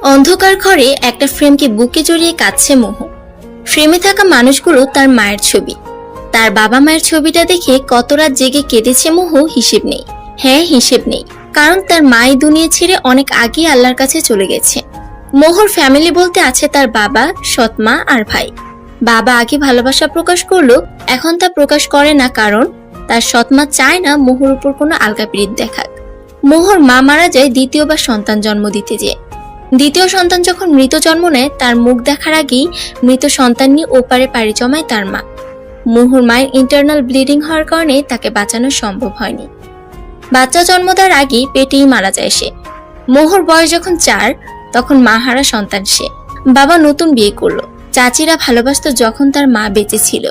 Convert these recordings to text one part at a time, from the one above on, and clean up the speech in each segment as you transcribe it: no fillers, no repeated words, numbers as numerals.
অন্ধকার ঘরে একটা ফ্রেমকে বুকে জড়িয়ে কাঁদছে মোহ। ফ্রেমে থাকা মানুষগুলো তার মায়ের ছবি। তার বাবা মায়ের ছবিটা দেখে কত রাত জেগে কেঁদেছে মোহ হিসেব নেই। হ্যাঁ, হিসেব নেই, কারণ তার মাই দুনিয়া ছেড়ে অনেক আগে আল্লাহর কাছে চলে গেছে। মোহর ফ্যামিলি বলতে আছে তার বাবা, সৎমা আর ভাই। বাবা আগে ভালোবাসা প্রকাশ করলো, এখন তা প্রকাশ করে না, কারণ তার সৎমা চায় না মোহর উপর কোনো আলকাপিরিত দেখাক। মোহর মা মারা যায় দ্বিতীয়বার সন্তান জন্ম দিতে যেয়ে। দ্বিতীয় সন্তান যখন মৃত জন্ম নেয়, তার মুখ দেখার আগেই মৃত সন্তান নিয়ে ওপারে পাড়ি জমায় তার মা। মোহর মায়ের ইন্টারনাল ব্লিডিং হওয়ার কারণে তাকে বাঁচানো সম্ভব হয়নি। বাচ্চা জন্ম দেওয়ার আগেই পেটেই মারা যায় সে। মোহর বয়স যখন 4, তখন মা হারা সন্তান সে। বাবা নতুন বিয়ে করলো। চাচিরা ভালোবাসত যখন তার মা বেঁচে ছিল।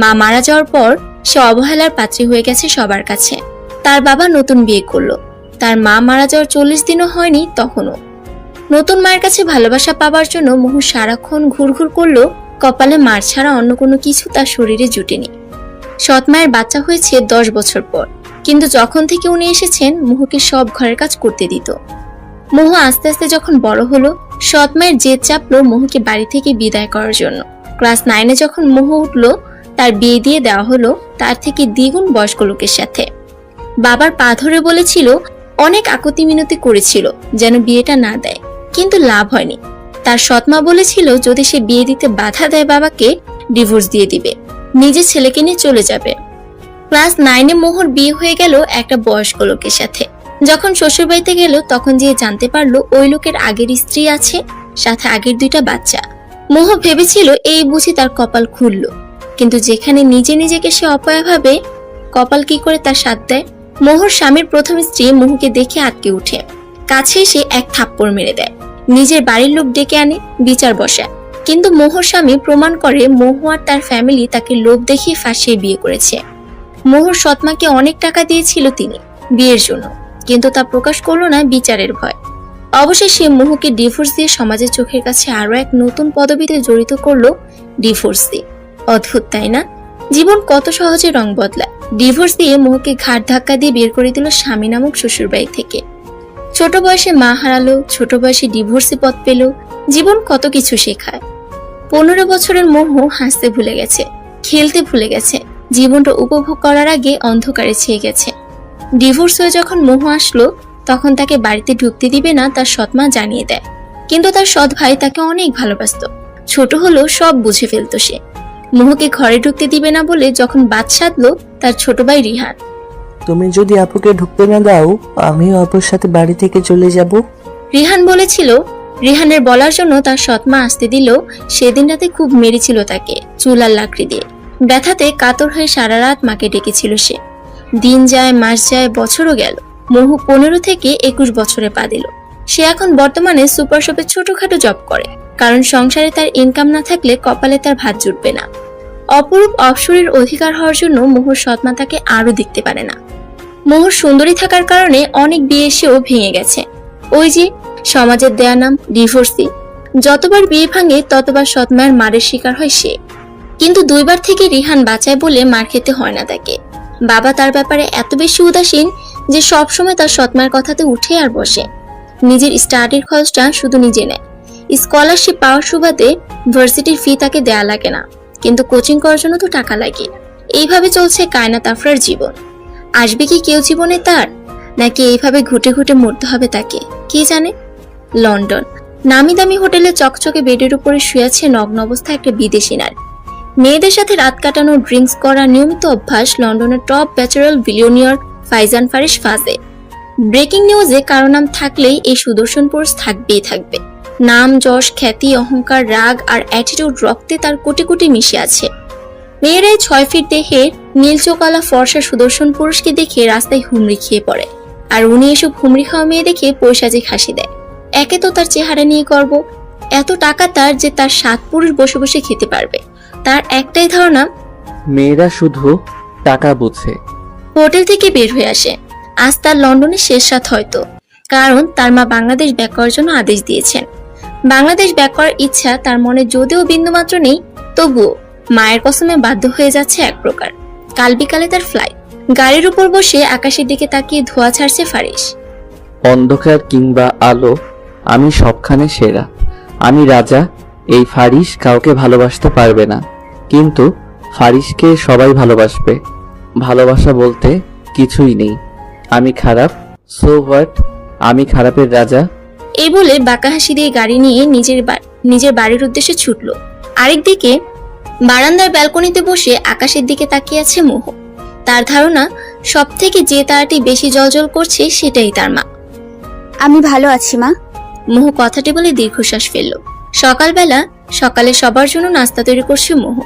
মা মারা যাওয়ার পর সে অবহেলার পাত্রী হয়ে গেছে সবার কাছে। তার বাবা নতুন বিয়ে করলো। তার মা মারা যাওয়ার 40 দিনও হয়নি তখনও। নতুন মায়ের কাছে ভালোবাসা পাবার জন্য মোহর সারাক্ষণ ঘুরঘুর করলো, কপালে মার ছাড়া অন্য কোনো কিছু তার শরীরে জুটেনি। সৎ মায়ের বাচ্চা হয়েছে 10 বছর পর, কিন্তু যখন থেকে উনি এসেছেন মোহকে সব ঘরের কাজ করতে দিত। মোহ আস্তে আস্তে যখন বড় হলো, সৎ মায়ের জেদ চাপলো মোহকে বাড়ি থেকে বিদায় করার জন্য। ক্লাস 9-এ যখন মোহ উঠলো, তার বিয়ে দিয়ে দেওয়া হলো তার থেকে দ্বিগুণ বয়স্ক লোকের সাথে। বাবার পা ধরে বলেছিল, অনেক আকুতি মিনতি করেছিল যেন বিয়েটা না দেয়, কিন্তু লাভ হয়নি। তার সৎমা বলেছিল যদি সে বিয়ে দিতে বাধা দেয় বাবাকে, ডিভোর্স দিয়ে দিবে, নিজের ছেলেকে নিয়ে চলে যাবে। ক্লাস 9-এ মোহর বিয়ে হয়ে গেল একটা বয়স্ক লোকের সাথে। যখন শ্বশুরবাড়িতে গেল, তখন যে জানতে পারলো ওই লোকের আগের স্ত্রী আছে, সাথে আগের 2টা বাচ্চা। মোহ ভেবেছিল এই বুঝি তার কপাল খুলল, কিন্তু যেখানে নিজে নিজেকে সে অপয়া ভাবে, কপাল কি করে তার সাথ দেয়। মোহর স্বামীর প্রথম স্ত্রী মোহকে দেখে আটকে উঠে, কাছে এসে এক থাপ্পড় মেরে দেয়। নিজের বাড়ির লোক ডেকে আনে, বিচার বসায়। কিন্তু মোহর স্বামী প্রমাণ করে মোহ আর তার ফ্যামিলি তাকে লোভ দেখিয়ে ফাঁসিয়ে বিয়ে করেছে। মোহর সৎমাকে অনেক টাকা দিয়েছিল তিনি বিয়ের জন্য, কিন্তু তা প্রকাশ করলো না বিচারের ভয়। অবশেষে মোহকে ডিভোর্স দিয়ে সমাজের চোখের কাছে আরো এক নতুন পদবিতে জড়িত করলো, ডিভোর্স দিয়ে। অদ্ভুত তাই না? জীবন কত সহজে রং বদলায়। ডিভোর্স দিয়ে মোহকে ঘাট ধাক্কা দিয়ে বের করে দিল স্বামী নামক শ্বশুরবাড়ি থেকে। ছোট বয়সে মা হারালো, ছোট বয়সে ডিভোর্সে পথ পেল। জীবন কত কিছু শেখায়। 15 বছরের মোহ হাসতে ভুলে গেছে, খেলতে ভুলে গেছে, জীবনটা উপভোগ করার আগে অন্ধকারে ছেয়ে গেছে। ডিভোর্স হয়ে যখন মোহ আসলো, তখন তাকে বাড়িতে ঢুকতে দিবে না তার সৎমা জানিয়ে দেয়। কিন্তু তার সৎ ভাই তাকে অনেক ভালোবাসতো। ছোট হলেও সব বুঝে ফেলতো সে। মোহকে ঘরে ঢুকতে দিবে না বলে যখন বাদ সাধলো তার ছোট ভাই রিহান। তুমি যদি আপুকে ঢুকতে না দাও, আমিও আপুর সাথে বাড়ি থেকে চলে যাব। রিহান বলেছিল। রিহানের বলার জন্য তার সৎমা আসতে দিল। সেদিন রাতে খুব মেরেছিল তাকে চুল আর লাকড়ি দিয়ে। ব্যথাতে কাতর হয়ে সারা রাত মাকে ডেকেছিল সে। দিন যায়, মাস যায়, বছরও গেল। মোহ 15 থেকে 21 বছরে পা দিল। সে এখন বর্তমানে সুপার শপে ছোটখাটো জব করে, কারণ সংসারে তার ইনকাম না থাকলে কপালে তার ভাত জুটবে না। অপরূপ অপসরের অধিকার হওয়ার জন্য মোহর সৎমা তাকে আরো দেখতে পারে না। মোহর সুন্দরী থাকার কারণে অনেক বিয়ে এসেও ভেঙে গেছে। ওই যে সমাজের দেয়া নাম ডিভোর্সি। যতবার বিয়ে ভাঙে ততবার সৎমায়ের মারের শিকার হয় সে। কিন্তু 2বার থেকে রিহান বাঁচায় বলে মার খেতে হয় না তাকে। বাবা তার ব্যাপারে এত বেশি উদাসীন যে সবসময় তার সৎমায়ের কথাতে উঠে আর বসে। নিজের স্টাডির খরচটা শুধু নিজে নেয়। স্কলারশিপ পাওয়ার সুবাদে ভার্সিটির ফি তাকে দেয়া লাগে না, কিন্তু কোচিং করার জন্য তো টাকা লাগে। এইভাবে চলছে কায়নাত আফরার জীবন। আসবে কি কেউ জীবনে তার, নাকি এইভাবে ঘুটে ঘুটে মরতে হবে তাকে, কে জানে। লন্ডন নামি দামি হোটেলে চকচকে বেডের উপরে শুয়ে আছে নগ্ন অবস্থায় একটা বিদেশি নারী। মেয়েদের সাথে রাত কাটানো, ড্রিঙ্কস করা নিয়মিত অভ্যাস লন্ডনের top bachelor billionaire Faizan Faris ফাজে। ব্রেকিং নিউজে কারো নাম থাকলেই এই সুদর্শন পুরুষ থাকবেই থাকবে। নাম, যশ, খ্যাতি, অহংকার, রাগ আর অ্যাটিটিউড রক্তে তার কোটি কোটি মিশে আছে। মেয়েরাই 6 ফিট দেহের নীল চোকালা ফর্সা সুদর্শন পুরুষকে দেখে রাস্তায় হুমড়ি খেয়ে পড়ে, আর উনি এসব হুমড়ি খাওয়া মেয়ে দেখে পয়সাজে হাসি দেয়। একে তো তার চেহারা নিয়ে গর্ব, এত টাকা তার যে তার 7 পুরুষ বসে বসে খেতে পারবে। তার একটাই ধারণা, মেয়েরা শুধু টাকা বোঝে। হোটেল থেকে বের হয়ে আসে। আজ তার লন্ডনের শেষ রাত হয়তো, কারণ তার মা বাংলাদেশ ব্যাক করার জন্য আদেশ দিয়েছেন। বাংলাদেশ ব্যাক করার ইচ্ছা তার মনে যদিও বিন্দুমাত্র নেই, তবুও মায়ের কসমে বাধ্য হয়ে যাচ্ছে এক প্রকার। কাল বিকালে তার ফ্লাইট। গাড়ির উপর বসে আকাশের দিকে তাকিয়ে ধোঁয়া ছাড়ছে ফারিস। অন্ধকার কিংবা আলো, আমি সবখানে সেরা, আমি রাজা। এই ফারিস কাউকে ভালোবাসতে পারবে না, কিন্তু ফারিসকে সবাই ভালোবাসবে। ভালোবাসা বলতে কিছুই নেই। আমি খারাপ, সো হোয়াট, আমি খারাপের রাজা। এই বলে বাঁকা হাসি দিয়ে গাড়ি নিয়ে নিজের বাড়ির উদ্দেশ্যে ছুটল। আরেকদিকে বারান্দার ব্যালকনিতে বসে আকাশের দিকে তাকিয়ে আছে মোহ। তার ধারণা সব থেকে যে তারাটি বেশি জ্বলজ্বল করছে সেটাই তার মা। আমি ভালো আছি মা। মোহ কথাটি বলে দীর্ঘশ্বাস ফেলল। সকালে সবার জন্য নাস্তা তৈরি করছে মোহ।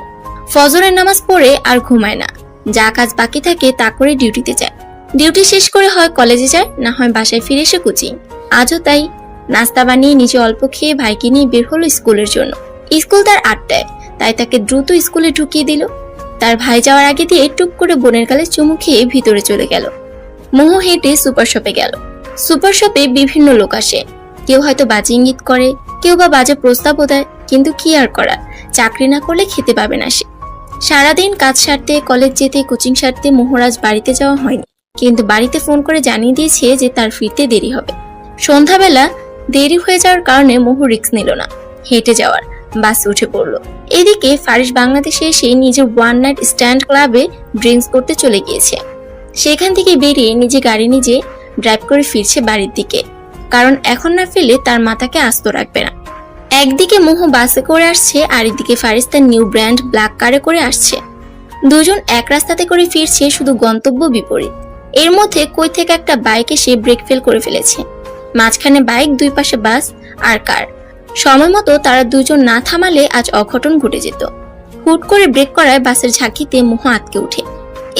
ফজরের নামাজ পড়ে আর ঘুমায় না, যা কাজ বাকি থাকে তা করে ডিউটিতে যায়। ডিউটি শেষ করে হয় কলেজে যায়, না হয় বাসায় ফিরে এসে কোচিং। আজও তাই। নাস্তা বানিয়ে নিজে অল্প খেয়ে ভাইকে নিয়ে বের হলো স্কুলের জন্য। স্কুল তার 8টায়, তাই তাকে দ্রুত স্কুলে ঢুকিয়ে দিল। তার ভাই যাওয়ার আগে দিয়ে টুক করে বোনের গালে চুমু খেয়ে ভিতরে চলে গেল। মোহ হেঁটে সুপার শপে গেল। সুপার শপে বিভিন্ন লোক আসে, কেউ হয়তো বাজে ইঙ্গিত করে, কেউ বা বাজে প্রস্তাবও দেয়, কিন্তু কি আর করার, চাকরি না করলে খেতে পাবে না সে। সারাদিন কাজ সারতে, কলেজ যেতে, কোচিং সারতে মোহরাজ বাড়িতে যাওয়া হয়নি, কিন্তু বাড়িতে ফোন করে জানিয়ে দিয়েছে যে তার ফিরতে দেরি হবে। সন্ধ্যাবেলা দেরি হয়ে যাওয়ার কারণে মোহ রিস্ক নিল না, হেঁটে যাওয়ার, বাসে উঠে পড়ল। এদিকে ফারিস বাংলাদেশে এসে নিজের ওয়ান নাইট স্ট্যান্ড ক্লাবে ড্রিঙ্কস করতে চলে গিয়েছে। সেখান থেকে বেরিয়ে নিজে ড্রাইভ করে ফিরছে বাড়ির দিকে, কারণ এখন না ফেলে তার মাথাকে আস্ত রাখবে না। একদিকে মোহ বাসে করে আসছে, আর একদিকে ফারিস তার নিউ ব্র্যান্ড ব্ল্যাক কারে করে আসছে। দুজন এক রাস্তাতে করে ফিরছে, শুধু গন্তব্য বিপরীত। এর মধ্যে কই থেকে একটা বাইক এসে ব্রেক ফেল করে ফেলেছে। মাঝখানে বাইক, দুই পাশে বাস আর কার। সময় মতো তারা দুজন না থামালে আজ অঘটন ঘটে যেত। হুট করে ব্রেক করায় বাসের ঝাঁকিতে মোহ আটকে ওঠে।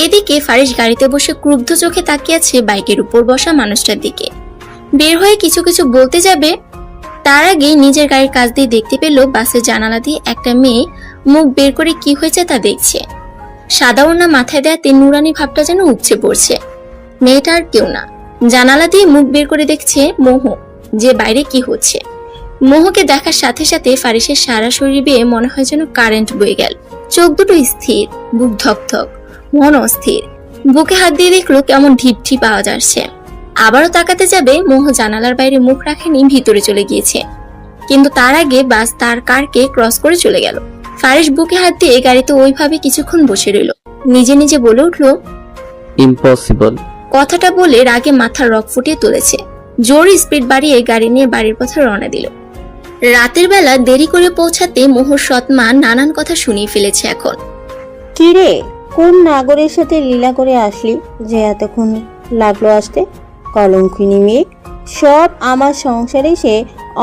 এদিকে ফারিস গাড়িতে বসে ক্রুদ্ধ চোখে তাকিয়ে আছে বাইকের উপর বসা মানুষটার দিকে। বের হয়ে কিছু বলতে যাবে, তার আগে নিজের গাড়ির কাছ দিয়ে দেখতে পেল বাসের জানালা দিয়ে একটা মেয়ে মুখ বের করে কি হয়েছে তা দেখছে। সাদা ওড়না মাথায় দেয়াতে নুরানি ভাবটা যেন উপচে পড়ছে। মেয়েটা আর কেউ না, জানালা দিয়ে মুখ বের করে দেখছে মোহ, যে বাইরে কি হচ্ছে। মোহকে দেখার সাথে সাথে ফারিসের সারা শরীর বেয়ে মনে হয় যেন কারেন্ট বয়ে গেল। চোখ দুটো স্থির, বুক ধকধক, মন অস্থির। বুকে হাত দিয়ে দেখলো কেমন ঢিপঢি পাওয়া যাচ্ছে। আবারও তাকাতে যাবে, মোহ জানালার বাইরে মুখ রাখেনি, ভিতরে চলে গিয়েছে। কিন্তু তার আগে বাস তার কারকে ক্রস করে চলে গেল। ফারিস বুকে হাত দিয়ে গাড়িতে ওইভাবে কিছুক্ষণ বসে রইল। নিজে বলে উঠলো, ইম্পসিবল। কথাটা বলে রাগে মাথার রক ফুটিয়ে তুলেছে। জোর স্পিড বাড়িয়ে গাড়ি নিয়ে বাড়ির পথে রওনা দিল। রাতের বেলা দেরি করে পৌঁছাতে মোহর সৎমা নানান কথা শুনিয়ে ফেলেছে এখন। কি রে, কোন নাগরের সাথে লীলা করে আসলি যে এতক্ষণ লাগলো আসতে? কলঙ্কিনী মেয়ে, সব আমার সংসারে সে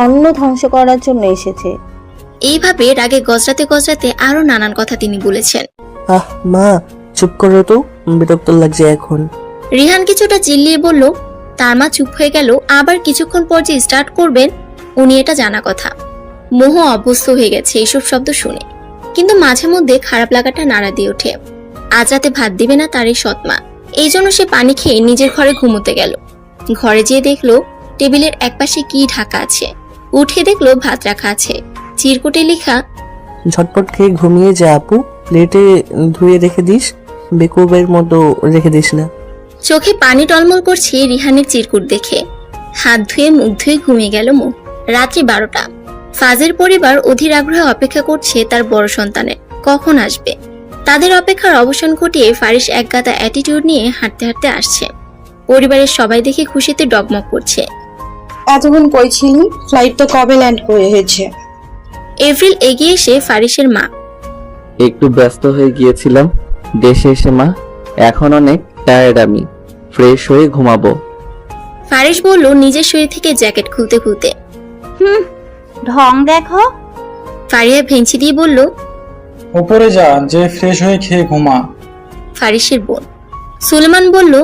অন্ন ধ্বংস করার জন্য এসেছে। এইভাবে রাগে গজরাতে আরো নানান কথা তিনি বলেছেন। আহ মা, চুপ করো তো, বিরক্ত লাগছে এখন। রিহান কিছুটা চিল্লিয়ে বলল। তার মা চুপ হয়ে গেল। আবার কিছুক্ষণ পর যে স্টার্ট করবেন উনি এটা জানা কথা। মোহ অভ্যস্ত হয়ে গেছে এইসব শব্দ শুনে, কিন্তু মাঝে মধ্যে খারাপ লাগাটা নাড়া দিয়ে ওঠে। আজ রাতে ভাত দিবে না তার এই সৎমা, এই জন্য সে পানি খেয়ে নিজের ঘরে ঘুমোতে গেল। ঘরে যেয়ে দেখলো টেবিলের একপাশে কি ঢাকা আছে। উঠে দেখলো ভাত রাখা আছে, চিরকুটে লেখা, ঝটপট খেয়ে ঘুমিয়ে যা আপু, প্লেটে ধুয়ে রেখে দিস, বেকুবের মতো রেখে দিস না। চোখে পানি টলমল করছে রিহানের চিরকুট দেখে। হাত ধুয়ে মুখ ধুয়ে ঘুমিয়ে গেল মুখ। রাত্রি 12টা। ফাজের পরিবার অধীর আগ্রহে অপেক্ষা করছে তার বড় সন্তানের কখন আসবে। তাদের অপেক্ষার অবসান ঘটিয়ে ফারিস একগাদা অ্যাটিটিউড নিয়ে হাঁটতে আসছে। পরিবারের সবাই দেখে খুশিতে ডগমগ করছে। এতক্ষণ কই ছিলি? ফ্লাইট তো কবে ল্যান্ড করে হয়েছে? এপ্রিল এগিয়ে এসে ফারিসের মা, একটু ব্যস্ত হয়ে গিয়েছিলাম দেশে এসে মা, এখন অনেক টায়ার্ড, আমি ফ্রেশ হয়ে ঘুমাবো। ফারিস বলল নিজের শরীর থেকে জ্যাকেট খুলতে। ঢং দেখো। ফারিয়া ভেঞ্চি দিয়ে বলল, উপরে যা, যে ফ্রেশ হয়ে খেয়ে ঘুমা। ফারিসের বোন। সুলেমান বলল।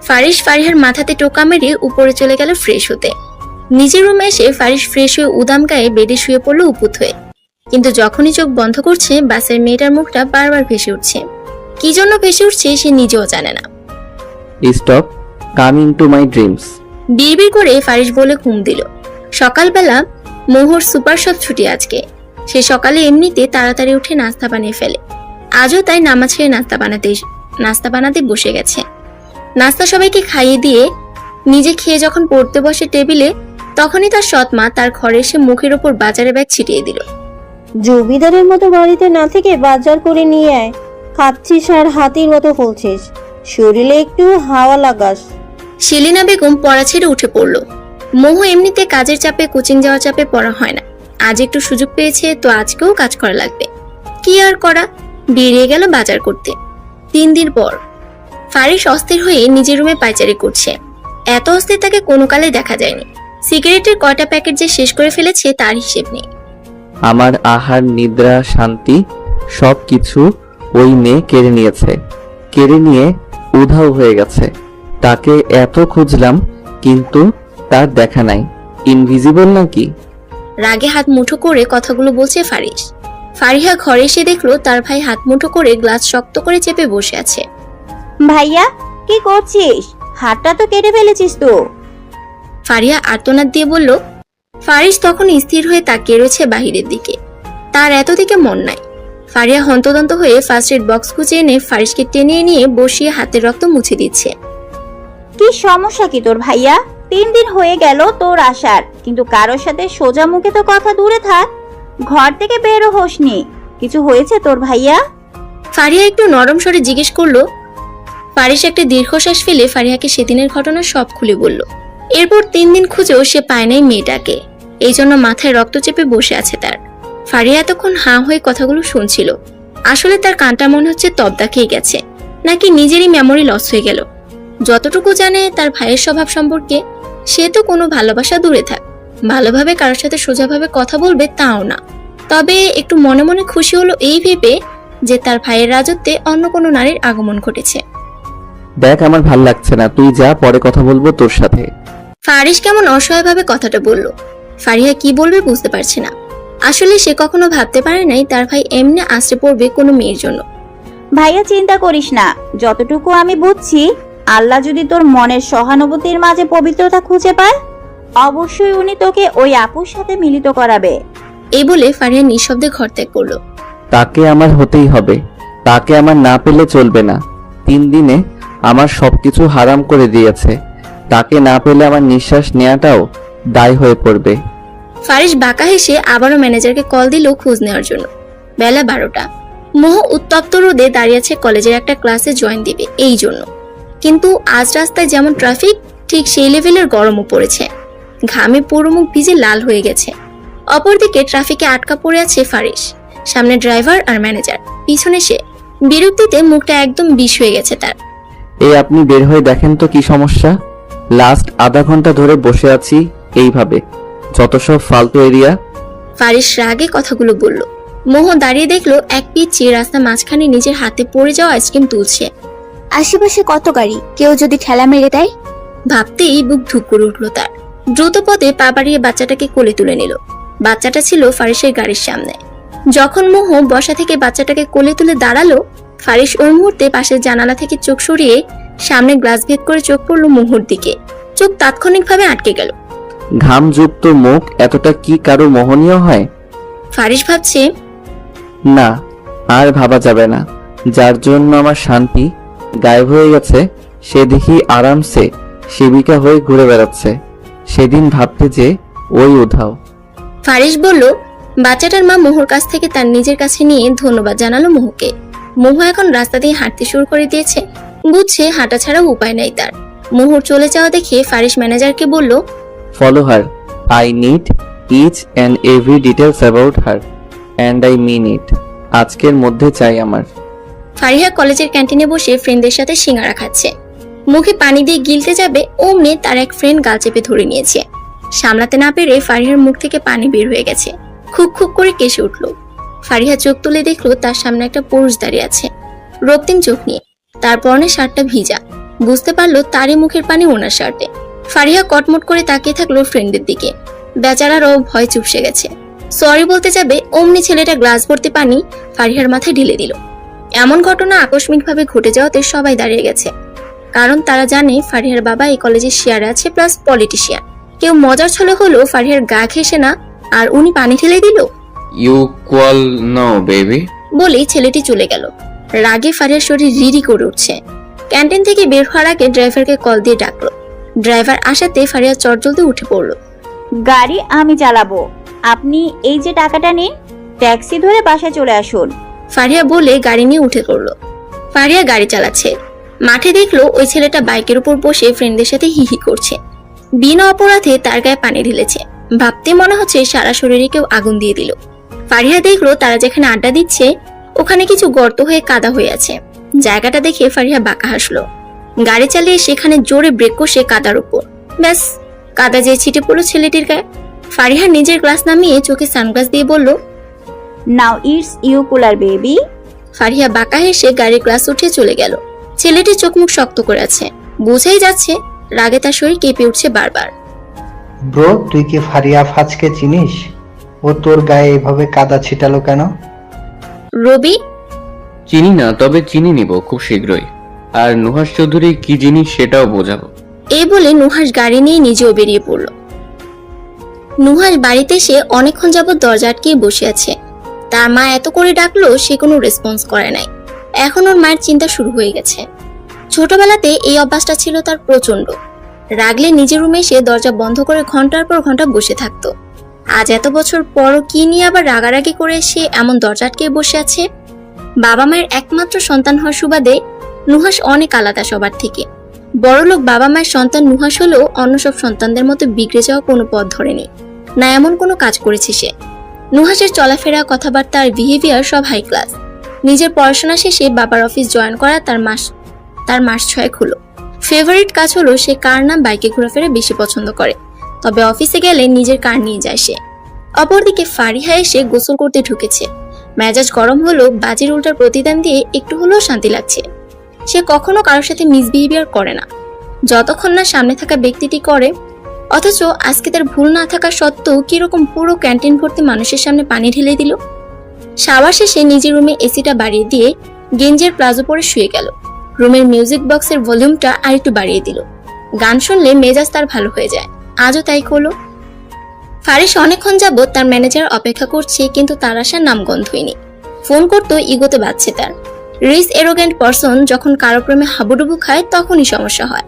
ফারিস ফারিহার মাথাতে টোকা মেরে উপরে চলে গেল ফ্রেশ হতে। নিজের রুমে এসে ফারিস ফ্রেশ হয়ে উদাম গায়ে বেডে শুয়ে পড়লো উপুত হয়ে। কিন্তু যখনই চোখ বন্ধ করছে বাসের মেয়েটার মুখটা বারবার ভেসে উঠছে। কি জন্য ভেসে উঠছে সে নিজেও জানে না। Stop coming to my dreams. বিড়বিড় করে ফারিস বলে ঘুম দিল। সকালবেলা মোহর সুপার শপ ছুটি আজকে। সে সকালে এমনিতে তাড়াতাড়ি উঠে নাস্তা বানিয়ে ফেলে। আজও তাই নামাজ ছেড়ে নাস্তা বানাতে বসে গেছে। নাস্তা সবাইকে খাইয়ে দিয়ে নিজে খেয়ে যখন পড়তে বসে টেবিলে, তখনই তার সৎ মা তার ঘরে এসে মুখের ওপর বাজারের ব্যাগ ছিটিয়ে দিল। জমিদারের মতো বাড়িতে না থেকে বাজার করে নিয়ে আয়। খাচ্ছিস আর হাতির মতো ফুলছিস, শরীরে একটু হাওয়া লাগাস। সেলিনা বেগম পড়া ছেড়ে উঠে পড়ল। মোহ এমনিতে কাজের চাপে, কোচিং যাওয়ার চাপে পড়া হয় না। আজ একটু সুযোগ পেয়েছে, তো আজকেও কাজ করা লাগবে। কি আর করা, বেরিয়ে গেল বাজার করতে। 3 দিন পর ফারিস অস্থির হয়ে নিজের রুমে পায়চারি করছে। এত অস্থির তাকে কোনো কালে দেখা যায়নি। সিগারেটের কয়টা প্যাকেট যে শেষ করে ফেলেছে তার হিসেব নেই। আমার আহার, নিদ্রা, শান্তি সবকিছু ওই মেয়ে কেড়ে নিয়েছে। কেড়ে নিয়ে উধাও হয়ে গেছে। তাকে এত খুঁজলাম, কিন্তু তার দেখা নাই। ইনভিজিবল নাকি? রাগে হাত মুঠো করে কথাগুলো বলছে ফারিস। ফারিহা ঘরে এসে দেখলো তার ভাই হাত মুঠো করে গ্লাস শক্ত করে চেপে বসে আছে। ভাইয়া, কি করছিস? হাতটা তো কেটে ফেলেছিস তো। ফারিহা আর্তনাদ দিয়ে বলল। ফারিস তখন স্থির হয়ে তাকিয়ে রয়েছে বাহিরের দিকে। তার এত দিকে মন নাই। ফারিহা হন্তদন্ত হয়ে ফার্স্ট এড বক্স খুঁজে এনে ফারিসকে টেনে নিয়ে বসিয়ে হাতের রক্ত মুছে দিচ্ছে। কি সমস্যা কি তোর ভাইয়া? 3 দিন হয়ে গেল তোর আসার, কিন্তু কারোর সাথে সোজা মুখে তো কথা দূরে থাক, ঘর থেকে বেরো হোসনি। কিছু হয়েছে তোর ভাইয়া? ফারিহা একটু নরম স্বরে জিজ্ঞেস করলো। ফারিস একটা দীর্ঘশ্বাস ফেলে ফারিহাকে সেদিনের ঘটনা সব খুলে বলল। এরপর 3 দিন খুঁজেও সে পায় নাই মেয়েটাকে, এই জন্য মাথায় রক্ত চেপে বসে আছে তার। ফারিহা এতক্ষণ হাঁ হয়ে কথাগুলো শুনছিল। আসলে তার কানটা মনে হচ্ছে তবদা খেয়ে গেছে, নাকি নিজেরই মেমোরি লস হয়ে গেল। যতটুকু জানে তার ভাইয়ের স্বভাব সম্পর্কে, সে তো কোনো ভালোবাসা দূরে থাক, ভালোভাবে কারোর সাথে সোজাভাবে কথা বলবে তাও না। তবে একটু মনে মনে খুশি হলো এই ভেবে যে তার ভাইয়ের রাজত্বে অন্য কোনো নারীর আগমন ঘটেছে। দেখ, আমার ভাল লাগছে না, তুই যা, পরে কথা বলবো তোর সাথে। ফারিস কেমন অসহায়ভাবে কথাটা বলল। ফারিহা কি বলবে বুঝতে পারছে না। আসলে সে কখনো ভাবতে পারে নাই তার ভাই এমনি আশ্রে পড়বে কোনো মেয়ের জন্য। ভাইয়া চিন্তা করিস না, যতটুকু আমি বুঝছি, আল্লাহ যদি তোর মনের সহানুভূতির মাঝে পবিত্রতা খুঁজে পায়, অবশ্যই উনি তোকে ওই আপুর সাথে মিলিত করাবে। এই বলে ফারিহা নিঃশব্দে ঘর ত্যাগ করলো। তাকে আমার হতেই হবে, তাকে আমার না পেলে চলবে না। 3 দিনে আমার সবকিছু হারাম করে দিয়েছে, তাকে না পেলে আমার নিঃশ্বাস নেওয়াটাও দায় হয়ে পড়বে। ফারিস বাঁকা হেসে আবারও ম্যানেজারকে কল দিল খোঁজ নেওয়ার জন্য। বেলা 12টা। মোহ উত্তপ্ত রোদে দাঁড়িয়ে আছে কলেজের একটা ক্লাসে জয়েন দিবে এই জন্য। কিন্তু আজ রাস্তায় যেমন ট্রাফিক, ঠিক সেই লেভেলের গরমও পড়েছে। ঘামে পুরো মুখ ভিজে লাল হয়ে গেছে। অপরদিকে ট্রাফিকে আটকা পড়ে আছে ফারিস। সামনে ড্রাইভার আর ম্যানেজার, পিছনে সে। বিরক্তিতে মুখটা একদম বিষ হয়ে গেছে তার। এই আপনি বের হয়ে দেখেন তো কি সমস্যা। লাস্ট আধা ঘন্টা ধরে বসে আছি এইভাবে, যত সব ফালতু এরিয়া। ফারিস রাগে কথাগুলো বলল। মোহ দাঁড়িয়ে দেখলো এক পিচ্চি রাস্তা মাঝখানে নিজের হাতে পড়ে যাওয়া আইসক্রিম তুলছে। আশেপাশে কত গাড়ি, কেউ যদি ঠেলা মেরে দেয়। ভাবতেই বুক ধুক করে উঠলো তার। দ্রুত পদে পা বাড়িয়ে বাচ্চাটাকে কোলে তুলে নিল। বাচ্চাটা ছিল ফারিসের গাড়ির সামনে। যখন মোহ বসা থেকে বাচ্চাটাকে কোলে তুলে দাঁড়ালো, ফারিস ওই মুহূর্তে পাশের জানালা থেকে চোখ সরিয়ে সামনে গ্লাস ভেদ করে চোখ পড়লো মোহর দিকে। চোখ তাৎক্ষণিকভাবে আটকে গেল। ঘামযুক্ত মুখ এতটা কি কারো মোহনীয় হয়? ফারিস ভাবছে, না, আর ভাবা যাবে না। যার জন্য আমার শান্তি গায়েব হয়ে গেছে, সে দেখি আরামসে সেবিকা হয়ে ঘুরে বেড়াচ্ছে। সেদিন ভাবতে যে ওই উধাও। ফারিস বলল। বাচ্চাটার মা মোহর কাছ থেকে তার নিজের কাছে নিয়ে ধন্যবাদ জানালো মোহকে। মোহ এখন রাস্তা দিয়ে হাঁটতে শুরু করে দিয়েছে। বুঝছে হাঁটা ছাড়াও উপায় নাই তার। মোহর চলে যাওয়া দেখে ফারিস ম্যানেজারকে বলল, follow her. I need each and every details about her, and I mean it. আজকের মধ্যে চাই আমার। ফারিহা কলেজের ক্যান্টিনে বসে ফ্রেন্ডদের সাথে সিঙ্গারা খাচ্ছে। মুখে পানি দিয়ে গিলতে যাবে অমনি তার এক ফ্রেন্ড গাল চেপে ধরে নিয়েছে। সামলাতে না পেরে ফারিহার মুখ থেকে পানি বের হয়ে গেছে। খুক খুক করে কেসে উঠল। ফারিহা চোখ তুলে দেখলো তার সামনে একটা পুরুষ দাঁড়িয়ে আছে, রক্তিম চোখ নিয়ে। তার পরনে শার্টটা ভিজা। বুঝতে পারলো তারই মুখের পানি ওনার শার্টে। ফারিহা কটমট করে তাকিয়ে থাকলো ফ্রেন্ডের দিকে। বেচারারও ভয় চুপসে গেছে। সরি বলতে যাবে অমনি ছেলেটা গ্লাস ভর্তি পানি ফারিহার মাথায় ঢেলে দিল। এমন ঘটনা আকস্মিকভাবে ঘটে যাওয়াতে সবাই দাঁড়িয়ে গেছে, কারণ তারা জানে ফারিহার বাবা এই কলেজের শেয়ারে আছে, প্লাস পলিটিশিয়ান। কেউ মজার ছলে হলো ফারিহার গা ঘেঁষে না, আর উনি পানি ঢেলে দিল। You call now, baby. বলেই ছেলেটি চলে গেল। রাগে ফারিহার শরীর রিরি করে উঠছে। ক্যান্টিন থেকে বের হওয়ার আগে ড্রাইভারকে কল দিয়ে ডাকলো। ড্রাইভার আসাতে ফারিহা চটজলদি উঠে পড়লো। গাড়ি আমি চালাবো, আপনি এই যে টাকাটা নিন, ট্যাক্সি ধরে বাসায় চলে আসুন। ফারিয়া বলে গাড়ি নিয়ে উঠে পড়লো। ফারিয়া গাড়ি চালাচ্ছে। মাঠে দেখলো ওই ছেলেটা বাইকের উপর বসে ফ্রেন্ডদের সাথে হিহি করছে। বিনা অপরাধে তার গায়ে পানি ঢেলেছে। ভাবতে মনে হচ্ছে সারা শরীরে কেউ আগুন দিয়ে দিল। ফারিয়া দেখলো তারা যেখানে আড্ডা দিচ্ছে ওখানে কিছু গর্ত হয়ে কাদা হয়ে আছে। জায়গাটা দেখে ফারিয়া বাঁকা হাসলো। গাড়ি চালিয়ে সেখানে জোরে ব্রেক কষে কাদার উপর, ব্যাস কাদা যে ছিটে পড়লো ছেলেটির গায়ে। ফারিয়া নিজের গ্লাস নামিয়ে চোখে সানগ্লাস দিয়ে বলল, now it's you cooler baby. Faria বাঁকা হেসে গাড়ির গ্লাস উঠিয়ে চলে গেল। ছেলেটি চোখ মুখ শক্ত করে আছে, বোঝাই যাচ্ছে রাগে তার শরীর কেঁপে উঠছে বারবার। ব্রো, তুই কি ফারিয়া ফাজকে চিনিস? ও তোর গায়ে এভাবে কাদা ছিটালো কেন? রবি, চিনি না, তবে চিনি নিব খুব শীঘ্রই। আর নুহাস চৌধুরী কি জিনিস সেটাও বোঝাবো। এই বলে নুহাস গাড়ি নিয়ে নিজেও বেরিয়ে পড়ল। নুহাস বাড়িতে এসে অনেকক্ষণ যাবত দরজা আটকিয়ে বসে আছে। তার মা এত করে ডাকলো সে কোনো রেসপন্স করে নাই। এখন ওর মায়ের চিন্তা শুরু হয়ে গেছে। ছোটবেলাতে এই অভ্যাসটা ছিল তার প্রচন্ড। রাগলে নিজের রুমে এসে দরজা বন্ধ করে ঘন্টার পর ঘন্টা বসে থাকতো। আজ এত বছর পরও কি নিয়ে আবার রাগারাগি করে সে এমন দরজা আটকে বসে আছে? বাবা মায়ের একমাত্র সন্তান হওয়ার সুবাদে নুহাস অনেক আলাদা সবার থেকে। বড়লোক বাবা মায়ের সন্তান নুহাস হলেও অন্য সব সন্তানদের মতো বিগড়ে যাওয়া কোনো পথ ধরেনি, না এমন কোনো কাজ করেছে সে। নুহাসের চলাফেরা, কথাবার্তা আর বিহেভিয়ার সব হাই ক্লাস। নিজের পড়াশোনা শেষে বাবার অফিস জয়েন করা তার মাস 6 হলো। ফেভারিট কাজ হলো সে কার নাম বাইকে ঘোরাফেরা বেশি পছন্দ করে, তবে অফিসে গেলে নিজের কার নিয়ে যায় সে। অপরদিকে ফারিহা এসে গোসল করতে ঢুকেছে। মেজাজ গরম হলো, বাজির উল্টার প্রতিদান দিয়ে একটু হলেও শান্তি লাগছে। সে কখনো কারোর সাথে মিসবিহেভিয়ার করে না, যতক্ষণ না সামনে থাকা ব্যক্তিটি করে। অথচ আজকে তার ভুল না থাকা সত্ত্বেও কিরকম পুরো ক্যান্টিন ভর্তি মানুষের সামনে পানি ঢেলে দিল। শাওয়ার শেষে নিজের রুমে এসিটা বাড়িয়ে দিয়ে গেঞ্জের প্লাজো পরে শুয়ে গেল। রুমের মিউজিক বক্সের ভলিউমটা আরেকটু বাড়িয়ে দিল। গান শুনলে মেজাজ তার ভালো হয়ে যায়, আজও তাই হলো। ফারিস অনেকক্ষণ যাবত তার ম্যানেজার অপেক্ষা করছে, কিন্তু তার আসার নামগন্ধই নেই। ফোন করতেও ইগোতে বাজছে তার। রিস এরোগেন্ট পারসন যখন কারো প্রেমে হাবুডুবু খায় তখনই সমস্যা হয়।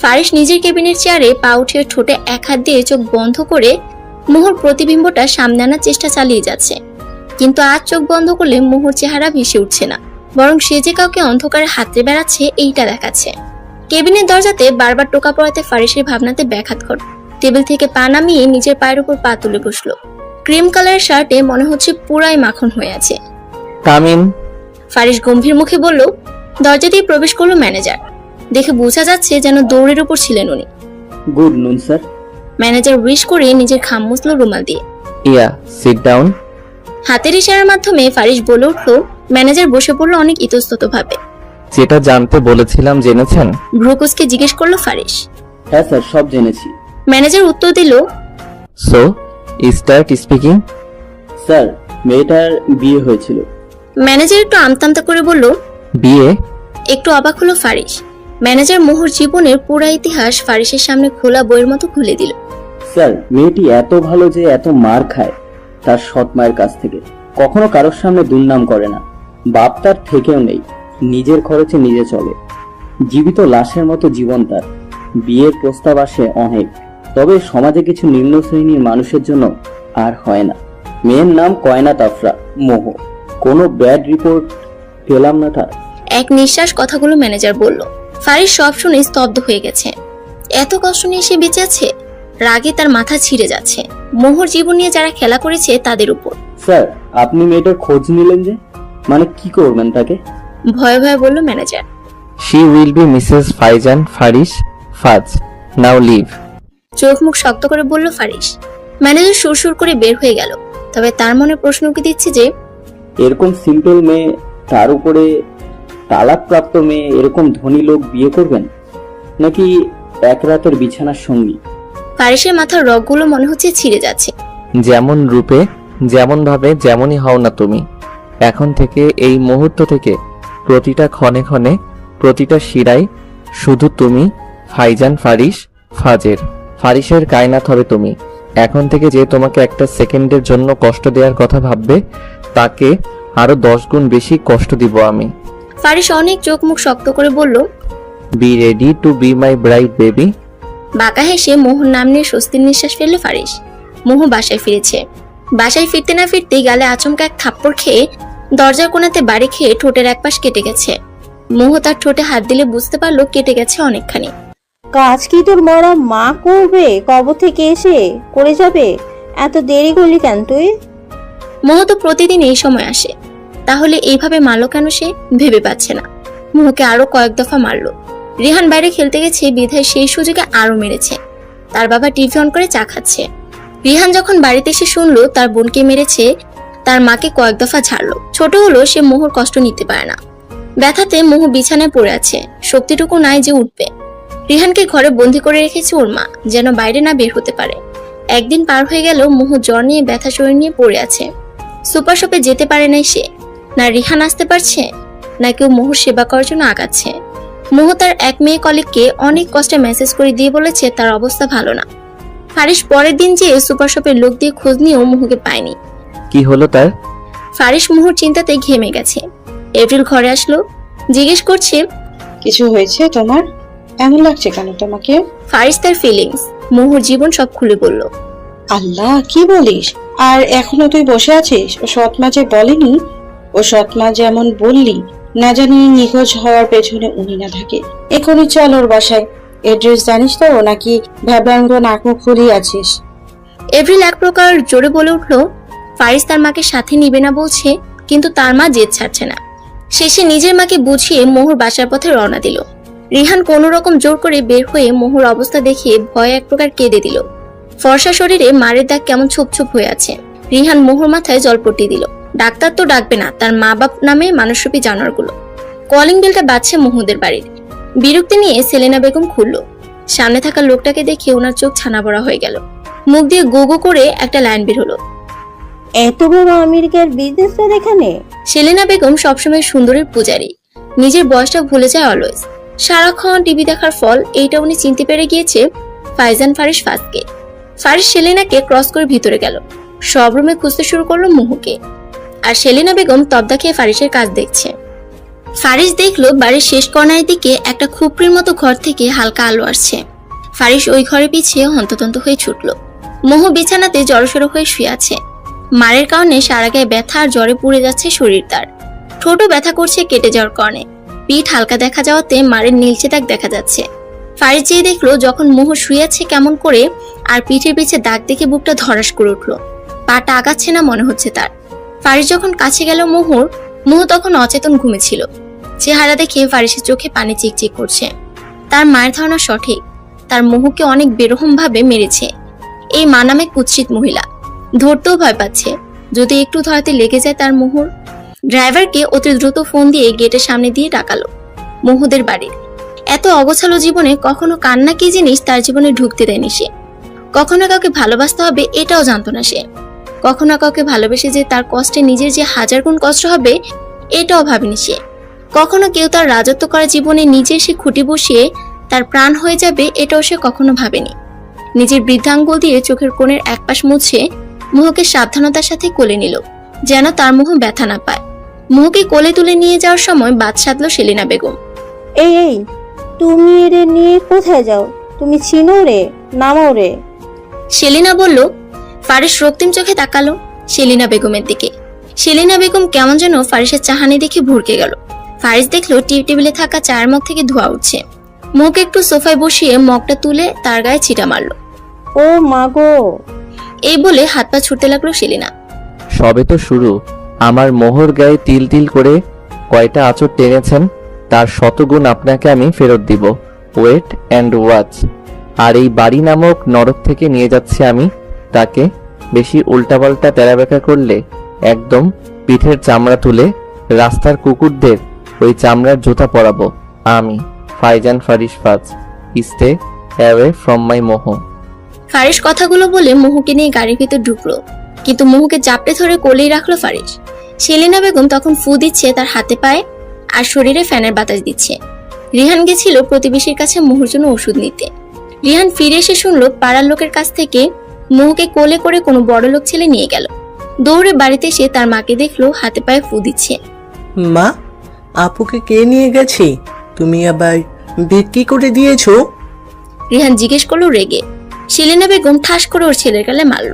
ফারিস নিজের কেবিনের চেয়ারে পা উঠিয়ে ঠোঁটে এক হাত দিয়ে চোখ বন্ধ করে মোহর প্রতিবিম্বটা সামনে আনার চেষ্টা চালিয়ে যাচ্ছে। কিন্তু আজ চোখ বন্ধ করলে মোহর চেহারা ভেসে উঠছে না, বরং সে যে কাউকে অন্ধকারে হাতড়ে বেড়াচ্ছে এইটা দেখাচ্ছে। কেবিনের দরজাতে বারবার টোকা পড়াতে ফারিসের ভাবনাতে ব্যাঘাত ঘটে। টেবিল থেকে পা নামিয়ে নিজের পায়ের উপর পা তুলে বসলো। ক্রিম কালারের শার্টে মনে হচ্ছে পুরাই মাখন হয়ে আছে। Come in. ফারিস গম্ভীর মুখে বলল। দরজা দিয়ে প্রবেশ করলো ম্যানেজার। দেখে বোঝা যাচ্ছে যেন দৌড়ের উপর ছিলেন উনি। গুড নুন স্যার। ম্যানেজার উইশ করে নিজের খাম মুছলো রুমাল দিয়ে। ইয়া, সিট ডাউন। হাতের ইশারার মাধ্যমে ফারিস বলে উঠলো। ম্যানেজার বসে পড়লো অনেক ইতস্তত ভাবে। যেটা জানতে বলেছিলাম জেনেছেন? ভ্রুকুসকে জিজ্ঞেস করলো ফারিস। হ্যাঁ স্যার, সব জেনেছি। ম্যানেজার উত্তর দিল। So start speaking. স্যার, মেয়েটার বিয়ে হয়েছিল। ম্যানেজার একটু আমতামতা করে বলল, বিয়ে? একটু অবাক হলো ফারিস। ম্যানেজার মোহর জীবনের পুরা ইতিহাস ফারিসের সামনে খোলা বইয়ের মতো খুলে দিল। স্যার, মেয়েটি এত ভালো যে এত মার খায় তার সৎ মায়ের কাছ থেকে। কখনো কারোর সামনে দুর্নাম করে না। বাপ তার থেকেও নেই, নিজের খরচে নিজে চলে। জীবিত লাশের মতো জীবন তার। বিয়ের প্রস্তাব আসে অনেক, তবে সমাজে কিছু নিম্ন শ্রেণীর মানুষের জন্য আর হয় না। মেয়ের নাম কয়নাত আফরা, মোহ। কোনো ব্যাড রিপোর্ট পেলাম না তার। এক নিঃশ্বাস কথাগুলো ম্যানেজার বলল। ফারিস সব শুনে স্তব্ধ হয়ে গেছে। এত কষ্ট নিয়ে সে বেঁচে আছে। রাগে তার মাথা ছিঁড়ে যাচ্ছে। মোহর জীবন নিয়ে যারা খেলা করেছে তাদের উপর। স্যার, আপনি মেয়েটার খোঁজ নিলেন যে, মানে কি করবেন তাকে? ভয়ে ভয়ে বলল manager. She will be Mrs Faizan Faris ফাজ। নাও লিভ। চোখ মুখ শক্ত করে বলল ফারিস। ম্যানেজার সুরসুর করে বের হয়ে গেল। তবে তার মনে প্রশ্ন উকি দিচ্ছে যে এরকম সিম্পল মেয়ে, তার উপরে তালাকপ্রাপ্ত মেয়ে, এরকম ধনী লোক বিয়ে করবেন নাকি এক রাতের বিছানার সঙ্গী? ফারিসের মাথার রগগুলো মনে হচ্ছে ছিঁড়ে যাচ্ছে। যেমন রূপে, যেমন ভাবে, যেমনই হও না তুমি, এখন থেকে এই মুহূর্ত থেকে প্রতিটা ক্ষণে ক্ষণে, প্রতিটা শিরায় শুধু তুমি ফাইজান ফারিস ফাজের। ফারিসের কায়নাত হবে তুমি। এখন থেকে যে তোমাকে একটা সেকেন্ডের জন্য কষ্ট দেওয়ার কথা ভাববে, তাকে আরো 10 গুণ বেশি কষ্ট দিব আমি। ফারিস অনেক চোখ মুখ শক্ত করে বলল, be ready to be my bride baby. বাঁকা হেসে মোহর নাম নিয়ে স্বস্তির নিঃশ্বাস ফেলল ফারিস। মোহ বাসায় ফিরেছে। বাসায় ফিরতে না ফিরতেই গালে আচমকা এক থাপ্পড় খেয়ে দরজার কোণাতে বাড়ি খেয়ে ঠোঁটের এক পাশ কেটে গেছে। মোহ তার ঠোঁটে হাত দিলে বুঝতে পারলো কেটে গেছে অনেকখানি। কাজ কি তোর মরা মা করবে? কবর থেকে এসে করে যাবে? এত দেরি করলি কেন তুই? মোহ তো প্রতিদিন এই সময় আসে, তাহলে এইভাবে মারলো কেন সে ভেবে পাচ্ছে না। মোহকে আরো কয়েক দফা মারলো। রিহান বাইরে খেলতে গেছে বিধায় সেই সুযোগে আরো মেরেছে। তার বাবা টিভি অন করে চা খাচ্ছে। রিহান যখন বাড়িতে এসে শুনলো তার বোনকে মেরেছে, তার মাকে কয়েক দফা ঝাড়লো। ছোট হলো সে মোহর কষ্ট নিতে পারে না। ব্যথাতে মোহ বিছানায় পড়ে আছে, শক্তিটুকু নাই যে উঠবে। রিহানকে ঘরে বন্দি করে রেখেছে ওর মা, যেন বাইরে না বের হতে পারে। একদিন পার হয়ে গেল, মোহ জ্বর নিয়ে ব্যথা শরীর নিয়ে পড়ে আছে। সুপার শপে যেতে পারে নাই সে। না রিহান আসতে পারছে, না কেউ মোহর সেবা করার জন্য আগাচ্ছে। মোহ তার এক মেয়ে কলিগকে অনেক কষ্টে মেসেজ করে দিয়ে বলেছে তার অবস্থা ভালো না। ফারিস পরের দিন যেয়ে সুপার শপের লোক দিয়ে খোঁজ নিয়েও মোহকে পায়নি। কি হলো তার? ফারিস মোহর চিন্তাতে ঘেমে গেছে। এপ্রিল ঘরে আসলো, জিজ্ঞেস করছে কিছু হয়েছে তোমার? এমন লাগছে কেন তোমাকে? ফারিস তার ফিলিংস, মোহর জীবন সব খুলে বলল। আল্লাহ, কি বলিস? আর এখনো তুই বসে আছিস? ও সৎমা যে বলেনি? ও সৎমা যেমন বললি, না জানি নিখোঁজ হওয়ার পেছনে উনি না থাকে। এখনই চল ওর বাসায়। এড্রেস জানিস তো, নাকি ভ্যাবলাঙ্গ নাক মুখ ফুলিয়ে আছিস? এপ্রিল এক প্রকার জোরে বলে উঠল। ফারিস তার মাকে সাথে নিবে না বলছে, কিন্তু তার মা জেদ ছাড়ছে না। শেষে নিজের মাকে বুঝিয়ে মোহর বাসার পথে রওনা দিল। রিহান কোনো রকম জোর করে বের হয়ে মোহর অবস্থা দেখে ভয়ে এক প্রকার কেঁদে দিল। ফর্সা শরীরে মারের দাগ কেমন ছোপ ছোপ হয়ে আছে। রিহান মোহর মাথায় জলপট্টি দিল। ডাক্তার তো ডাকবে না, তার মা বাপ নামে মানুষরূপী জানোয়ারগুলো। কলিং বেলটা বাজছে মোহদের বাড়ির। বিরক্তি নিয়ে সেলেনা বেগম খুলল। সামনে থাকা লোকটাকে দেখে ওনার চোখ ছানা বড়া হয়ে গেল। মুখ দিয়ে গো গো করে একটা লাইন বের হলো। এত বড় আমেরিকার বিজনেসম্যান এখানে? সেলেনা বেগম সবসময় সুন্দরের পূজারী, নিজের বয়সটা ভুলে যায় অলওয়েজ। সারাক্ষণ টিভি দেখার ফল এইটা উনি চিনতে পেরে গিয়েছে ফাইজান ফারিস ফাজকে। ফারিস সেলেনাকে ক্রস করে ভিতরে গেল। সব রুমে খুঁজতে শুরু করলো মোহকে। আর সেলেনা বেগম তবদা খেয়ে ফারিসের কাজ দেখছে। ফারিস দেখলো বাড়ির শেষ কর্নারের দিকে একটা খুপড়ির মতো ঘর থেকে হালকা আলো আসছে। ফারিস ওই ঘরে পিছিয়ে হন্ততন্ত হয়ে ছুটল। মোহ বিছানাতে জড়সড় হয়ে শুয়ে আছে। মারের কারণে সারা গায়ে ব্যথা আর জ্বরে পুড়ে যাচ্ছে শরীর তার। ঠোঁটও ব্যথা করছে কেটে যাওয়ার কারণে। পিঠ হালকা দেখা যাওয়াতে মারের নীলচে দাগ দেখা যাচ্ছে। ফারিস যেয়ে দেখলো যখন মোহ শুয়ে আছে কেমন করে, আর পিঠের পিছে দাগ দেখে বুকটা ধরাস করে উঠলো। পাটা আগাচ্ছে না মনে হচ্ছে তার। ফারিস যখন কাছে গেল মোহ তখন অচেতন ঘুমেছিল। চেহারা দেখে ফারিসের চোখে পানি চিকচিক করছে। তার মায়ের ধারণা সঠিক, তার মোহকে অনেক বেরহম ভাবে মেরেছে এই মা নামে কুৎসিত মহিলা। ধরতেও ভয় পাচ্ছে, যদি একটু ধরাতে লেগে যায় তার মোহর। ড্রাইভারকে অতি দ্রুত ফোন দিয়ে গেটের সামনে দিয়ে ডাকালো মোহদের বাড়ির। এত অগোছালো জীবনে কখনো কান্না কি জিনিস তার জীবনে ঢুকতে দেয়নি সে। কখনো কাউকে ভালোবাসতে হবে এটাও জানতো না সে। কখনো কাউকে ভালোবেসে যে তার কষ্টে নিজের যে 1000 গুণ কষ্ট হবে এটাও ভাবেনি সে। কখনো কেউ তার রাজত্ব করা জীবনে নিজে সে খুঁটি বসিয়ে তার প্রাণ হয়ে যাবে এটাও সে কখনো ভাবেনি। নিজের বৃদ্ধাঙ্গুল দিয়ে চোখের কোণের একপাশ মুছে মোহকে সাবধানতার সাথে কোলে নিল, যেন তার মোহ ব্যথা না পায়। মোহকে কোলে তুলে নিয়ে যাওয়ার সময় বাদ সাধলো সেলিনা বেগম। এই তুমি এরে নিয়ে কোথায় যাও? তুমি চিনো রে? নামাও রে। সেলিনা বলল। ফারিস রক্তিম চোখে তাকালো সেলিনা বেগমের দিকে। সেলিনা বেগম কেমন যেন ফারিসের চাহানি দেখে ভুরকে গেল। ফারিস দেখলো টি টেবিলে থাকা চায়ের মগ থেকে ধোঁয়া উঠছে। মুখ একটু সোফায় বসিয়ে মগটা তুলে তার গায়ে ছিটা মারলো। ও মা গো! এই বলে হাত পা ছুটতে লাগলো সেলিনা। সবে তো শুরু। আমার মোহর গায়ে তিল তিল করে কয়টা আঁচড় টেনেছেন, তার শতগুণ আপনাকে আমি ফেরত দিব। Wait and watch. আর এই বাড়ি নামক নরক থেকে নিয়ে যাচ্ছি আমি তাকে। বেশি উল্টাপাল্টা তেরাবেকা করলে একদম পিঠের চামড়া তুলে রাস্তার কুকুরদের ওই চামড়ার জুতা পরাবো আমি, ফাইজান ফারিস ফাজ। স্টে অ্যাওয়ে ফ্রম মাই মোহ। ফারিস কথাগুলো বলে মোহকে নিয়ে গাড়ির ভিতর ঢুকলো, কিন্তু মোহকে চাপড়ে ধরে কোলেই রাখলো ফারিস। সেলিনা বেগম তখন ফু দিচ্ছে তার হাতে পায়ে, আর শরীরে ফ্যানের বাতাস দিচ্ছে। রিহান গেছিল প্রতিবেশীর কাছে মোহর জন্য ওষুধ নিতে। রিহান ফিরে এসে শুনলো পাড়ার লোকের কাছ থেকে মোহকে কোলে করে কোনো বড় লোক ছেলে নিয়ে গেল। দৌড়ে বাড়িতে এসে তার মাকে দেখলো হাতে পায়ে ফু দিচ্ছে। মা, আপুকে কে নিয়ে গেছে? তুমি আবার বিক্রি করে দিয়েছো? রিহান জিজ্ঞেস করলো রেগে। সেলিনা বেগম ঠাস করে ওর ছেলের গালে মারল।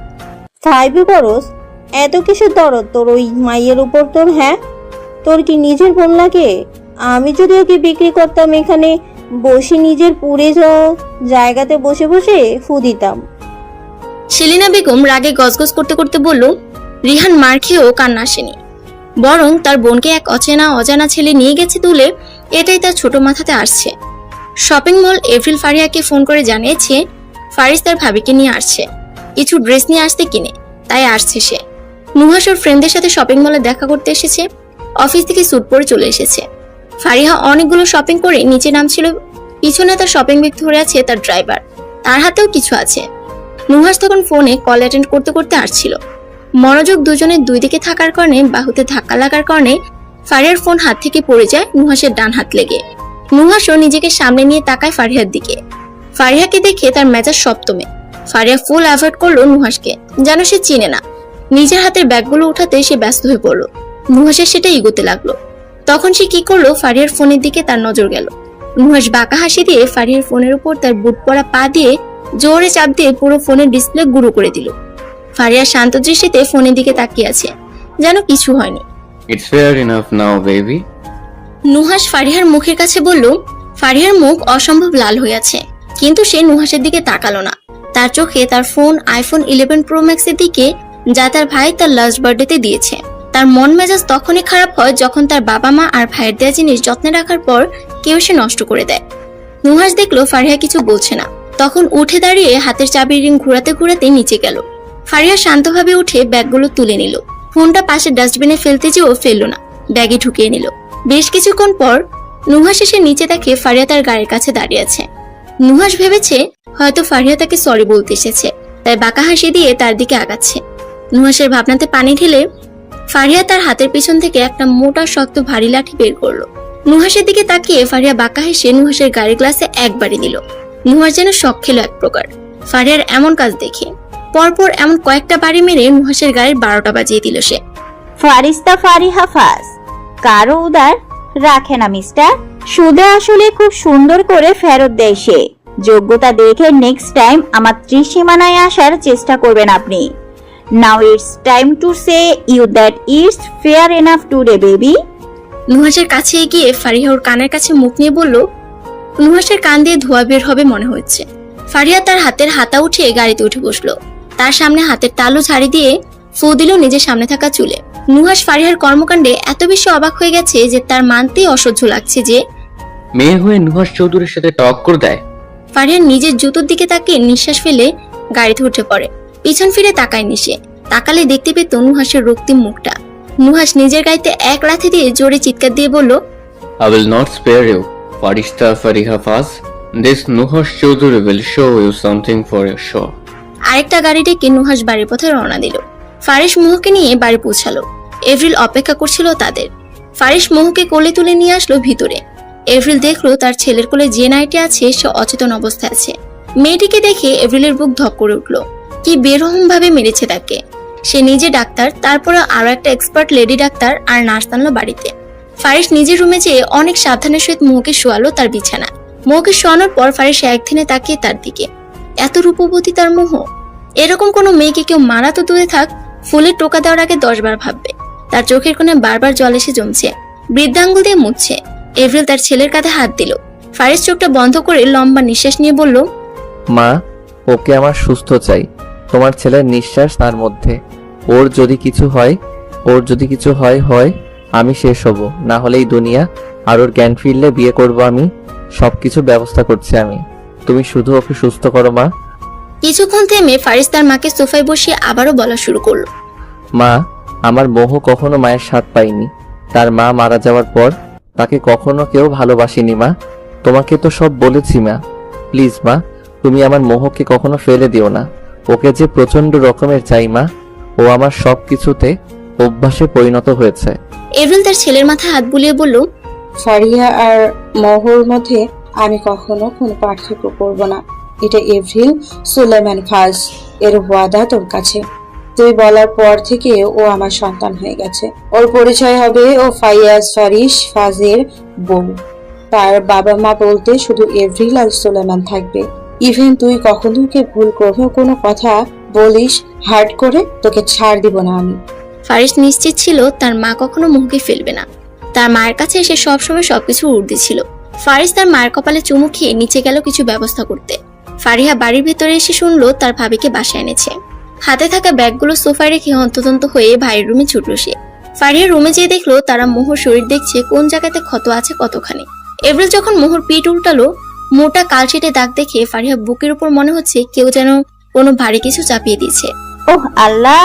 ফাইভে পড়স, এত কিসের দরদ তোর ওই মাইয়ের উপর তোর? হ্যাঁ, তোর কি নিজের বোন লাগে? আমি যদি ওকে বিক্রি করতাম, এখানে বসে নিজের পুড়ে যাওয়া জায়গাতে বসে বসে ফু দিতাম। সেলিনা বেগম রাগে গজগজ করতে করতে বলল, রিহান মার খেয়েও কান্না আসেনি, বরং তার বোনকে এক অজানা ছেলে নিয়ে গেছে তুলে, এটাই তার ছোট মাথাতে আসছে। শপিং মল এপ্রিল ফারিয়াকে ফোন করে জানিয়েছে ফারিস তার ভাবিকে নিয়ে আসছে, কিছু ড্রেস নিয়ে আসতে কিনে, তাই আসছে সে। নুহাস ওর ফ্রেন্ডদের সাথে শপিং মলে দেখা করতে এসেছে, অফিস থেকে স্যুট পরে চলে এসেছে। ফারিহা অনেকগুলো শপিং করে নিচে নামছিল, পিছনে তার শপিং ব্যাগ ধরে আছে তার ড্রাইভার, তার হাতেও কিছু আছে। নুহাস তখন ফোনে কল অ্যাটেন্ড করতে করতে আসছিল। মনোযোগ দুজনের দুই দিকে থাকার কারণে বাহুতে ধাক্কা লাগার কারণে ফারিয়ার ফোন হাত থেকে পড়ে যায় নুহাসের ডান হাত লেগে। নুহাসও নিজেকে সামনে নিয়ে তাকায় ফারিহার দিকে। ফারিহাকে দেখে তার মেজাজ সপ্তমে। ফারিয়া ফুল অ্যাভয়েড করলো নুহাসকে, যেন সে চিনে না। নিজের হাতের ব্যাগগুলো উঠাতে সে ব্যস্ত হয়ে পড়লো। নুহাসের সেটা এগোতে লাগলো। তখন সে কি করলো, ফারিয়ার ফোনের দিকে তার নজর গেল। নুহাস বাঁকা হাসি দিয়ে ফারিয়ার ফোনের উপর তার বুট পরা পা দিয়ে জোরে চাপ দিয়ে পুরো ফোনের ডিসপ্লে গুঁড়ো করে দিল। ফারিয়া শান্ত দৃষ্টিতে ফোনের দিকে তাকিয়ে আছে, যেন কিছু হয়নি। It's fair enough now baby. Nuhas ফারিহার মুখের কাছে বলল। ফারিহার মুখ অসম্ভব লাল হয়ে আছে, কিন্তু সে নুহাসের দিকে তাকালো না। তার চোখে তার ফোন আইফোন 11 প্রো ম্যাক্সের দিকে, যা তার ভাই তার লাস্ট বার্থডেতে দিয়েছে। তার মন মেজাজ তখনই খারাপ হয় যখন তার বাবা মা আর ভাইয়ের দেওয়া জিনিস যত্নে রাখার পর কেউ সে নষ্ট করে দেয়। নুহাস দেখলো ফারিহা কিছু বলছে না, তখন উঠে দাঁড়িয়ে হাতের চাবির রিং ঘোরাতে ঘোরাতে নিচে গেল। ফারিহা শান্তভাবে উঠে ব্যাগগুলো তুলে নিল। ফোনটা পাশে ডাস্টবিনে ফেলতে যেও ফেললো না, ব্যাগে ঢুকিয়ে নিল। বেশ কিছুক্ষণ পর নুহাস এসে নিচে দেখে ফারিহা তার গাড়ির কাছে দাঁড়িয়ে আছে। নুহাস ভেবেছে হয়তো ফারিহা তাকে সরি বলতে এসেছে, তাই বাঁকা হাসি দিয়ে তার দিকে আগাচ্ছে। নুহাসের ভাবনাতে পানি ঢেলে ফারিহা তার হাতের পিছন থেকে একটা মোটা শক্ত ভারী লাঠি বের করলো। নুহাসের দিকে তাকিয়ে ফারিহা বাঁকা হেসে নুহাসের গাড়ির গ্লাসে একবারই দিল। নুহাস যেন শখ খেলো এক প্রকার ফারিহার এমন কাজ দেখে। পরপর এমন কয়েকটা বাড়ি মেরে নুহাসের গাড়ির 12টা বাজিয়ে দিল সে। ফারিস্তা ফারিহা ফাস, কারো উদার রাখে না মিস্টার। সুদে আসলে খুব সুন্দর করে ফেরত দেয় সে। যোগ্যতা দেখে নেক্সট টাইম আমার ত্রিসীমানায় আসার চেষ্টা করবেন আপনি। Now it's time to say you that it's fair enough today baby. নুহাসের কাছে এগিয়ে ফারিহা ওর কানের কাছে মুখ নিয়ে বলল। নুহাসের কান দিয়ে ধোঁয়া বের হবে মনে হচ্ছে। ফারিহা তার হাতের হাতা উঠিয়ে গাড়িতে উঠে বসলো। তার সামনে হাতের তালু ঝাড়ি দিয়ে ফু দিল নিজের সামনে থাকা চুলে। নুহাস ফারিহার কর্মকাণ্ডে এত বেশি অবাক হয়ে গেছে যে তার মানতেই অসহ্য লাগছে যে মেয়ে হয়ে নুহাস চৌধুরীর সাথে টক্কর দেয়। ফারিহার নিজের জুতোর দিকে তাকিয়ে নিঃশ্বাস ফেলে গাড়িতে উঠে পড়ে। পিছন ফিরে তাকায়নি সে, তাকালে দেখতে পেত নুহাসের রক্তিম মুখটা। নুহাস নিজের গাড়িতে এক লাথি দিয়ে জোরে চিৎকার দিয়ে বলল, I will not spare you, Farishta Fariha Faz. This Nuhash Chaudhary will show you something for your sure. আরেকটা গাড়ি ডেকে নুহাস বাড়ির পথে রওনা দিল। ফারিস মোহকে নিয়ে বাড়ি পৌঁছালো। এপ্রিল অপেক্ষা করছিল তাদের। ফারিস মোহকে কোলে তুলে নিয়ে আসলো ভিতরে। এপ্রিল দেখলো তার ছেলের কোলে যে নাইটি আছে সে অচেতন অবস্থায় আছে। মেয়েটিকে দেখে এপ্রিলের বুক ধক করে উঠলো। কি বেরহম ভাবে মেরেছে তাকে। সে নিজে ডাক্তার, তারপরে আরো একটা এক্সপার্ট লেডি ডাক্তার আর নার্স আনলো বাড়িতে। ফারিস নিজের রুমে যেয়ে অনেক সাবধানের সহিত মোহকে শোয়ালো তার বিছানা। মোহকে শোয়ানোর পর ফারিস একদিনে তাকিয়ে তার দিকে। এত রূপবতী তার মোহ। এরকম কোনো মেয়েকে কেউ মারা তো দূরে থাক, ফুলের টোকা দেওয়ার আগে 10 বার ভাববে। তার চোখের কোণে বারবার জল এসে জমছে, বৃদ্ধাঙ্গুল দিয়ে মুছছে। এপ্রিল তার ছেলের কাঁধে হাত দিল। ফারিস চোখটা বন্ধ করে লম্বা নিঃশ্বাস নিয়ে বলল, মা, ওকে আমার সুস্থ চাই। তোমার ছেলের নিঃশ্বাস তার মধ্যে। ওর যদি কিছু হয় আমি শেষ হব, না হলেই দুনিয়া। আর ওর জ্ঞান ফিরলে বিয়ে করব আমি। সবকিছু ব্যবস্থা করছি আমি। তুমি শুধু ওকে সুস্থ করো মা। কিছুক্ষণ থেমে ফারিস তার মাকে সোফায় বসিয়ে আবারও বলা শুরু করলো, মা, আমার মোহ কখনো মায়ের স্বাদ পাইনি। তার মা মারা যাওয়ার পর তাকে কখনো কেউ ভালোবাসেনি মা। তোমাকে তো সব বলেছি মা। প্লিজ মা, তুমি আমার মোহকে কখনো ফেলে দিও না। ওকে যে প্রচন্ড রকমের চাই মা। ও আমার সবকিছুতে অভ্যাসে পরিণত হয়েছে। এপ্রিল তার ছেলের মাথায় হাত বুলিয়ে বলল, ফারিয়া আর মোহর মধ্যে আমি কখনো কোনো পার্থক্য করব না। এটা এপ্রিল সুলেমান ফাজ এর ওয়াদা তোর কাছে। তুই বলার পর থেকে ও আমার সন্তান হয়ে গেছে। ওর পরিচয় হবে ও ফাইয়াজ ফারিস ফাজের বউ। তার বাবা মা বলতে শুধু এপ্রিল আর সুলেমান থাকবে। ইভেন তুই কখনোকে ভুল করেও কোনো কথা বলিস হার্ট করে, তোকে ছাড় দিব না আমি। ফারিস নিশ্চিত ছিল তার মা কখনো মুখে ফেলবে না। তার মায়ের কাছে এসে সবসময় সবকিছু উর্দি ছিল। ফারিস তার মায়ের কপালে চুমু খেয়ে নিচে গেল কিছু ব্যবস্থা করতে। ফারিহা বাড়ির ভেতরে এসে শুনলো তার ভাবিকে বাসায় এনেছে। হাতে থাকা ব্যাগগুলো সোফায় রেখে হন্তদন্ত হয়ে ভাইয়ের রুমে ছুটল সে। ফারিহা রুমে যেয়ে দেখলো তারা মোহর শরীর দেখছে কোন জায়গাতে ক্ষত আছে কতখানি। এভরিল যখন মোহর পিঠ উল্টালো, মোটা কালশিটে দাগ দেখে ফারিহা বুকের উপর মনে হচ্ছে কেউ যেন কোনো ভারী কিছু চাপিয়ে দিয়েছে। ওহ আল্লাহ!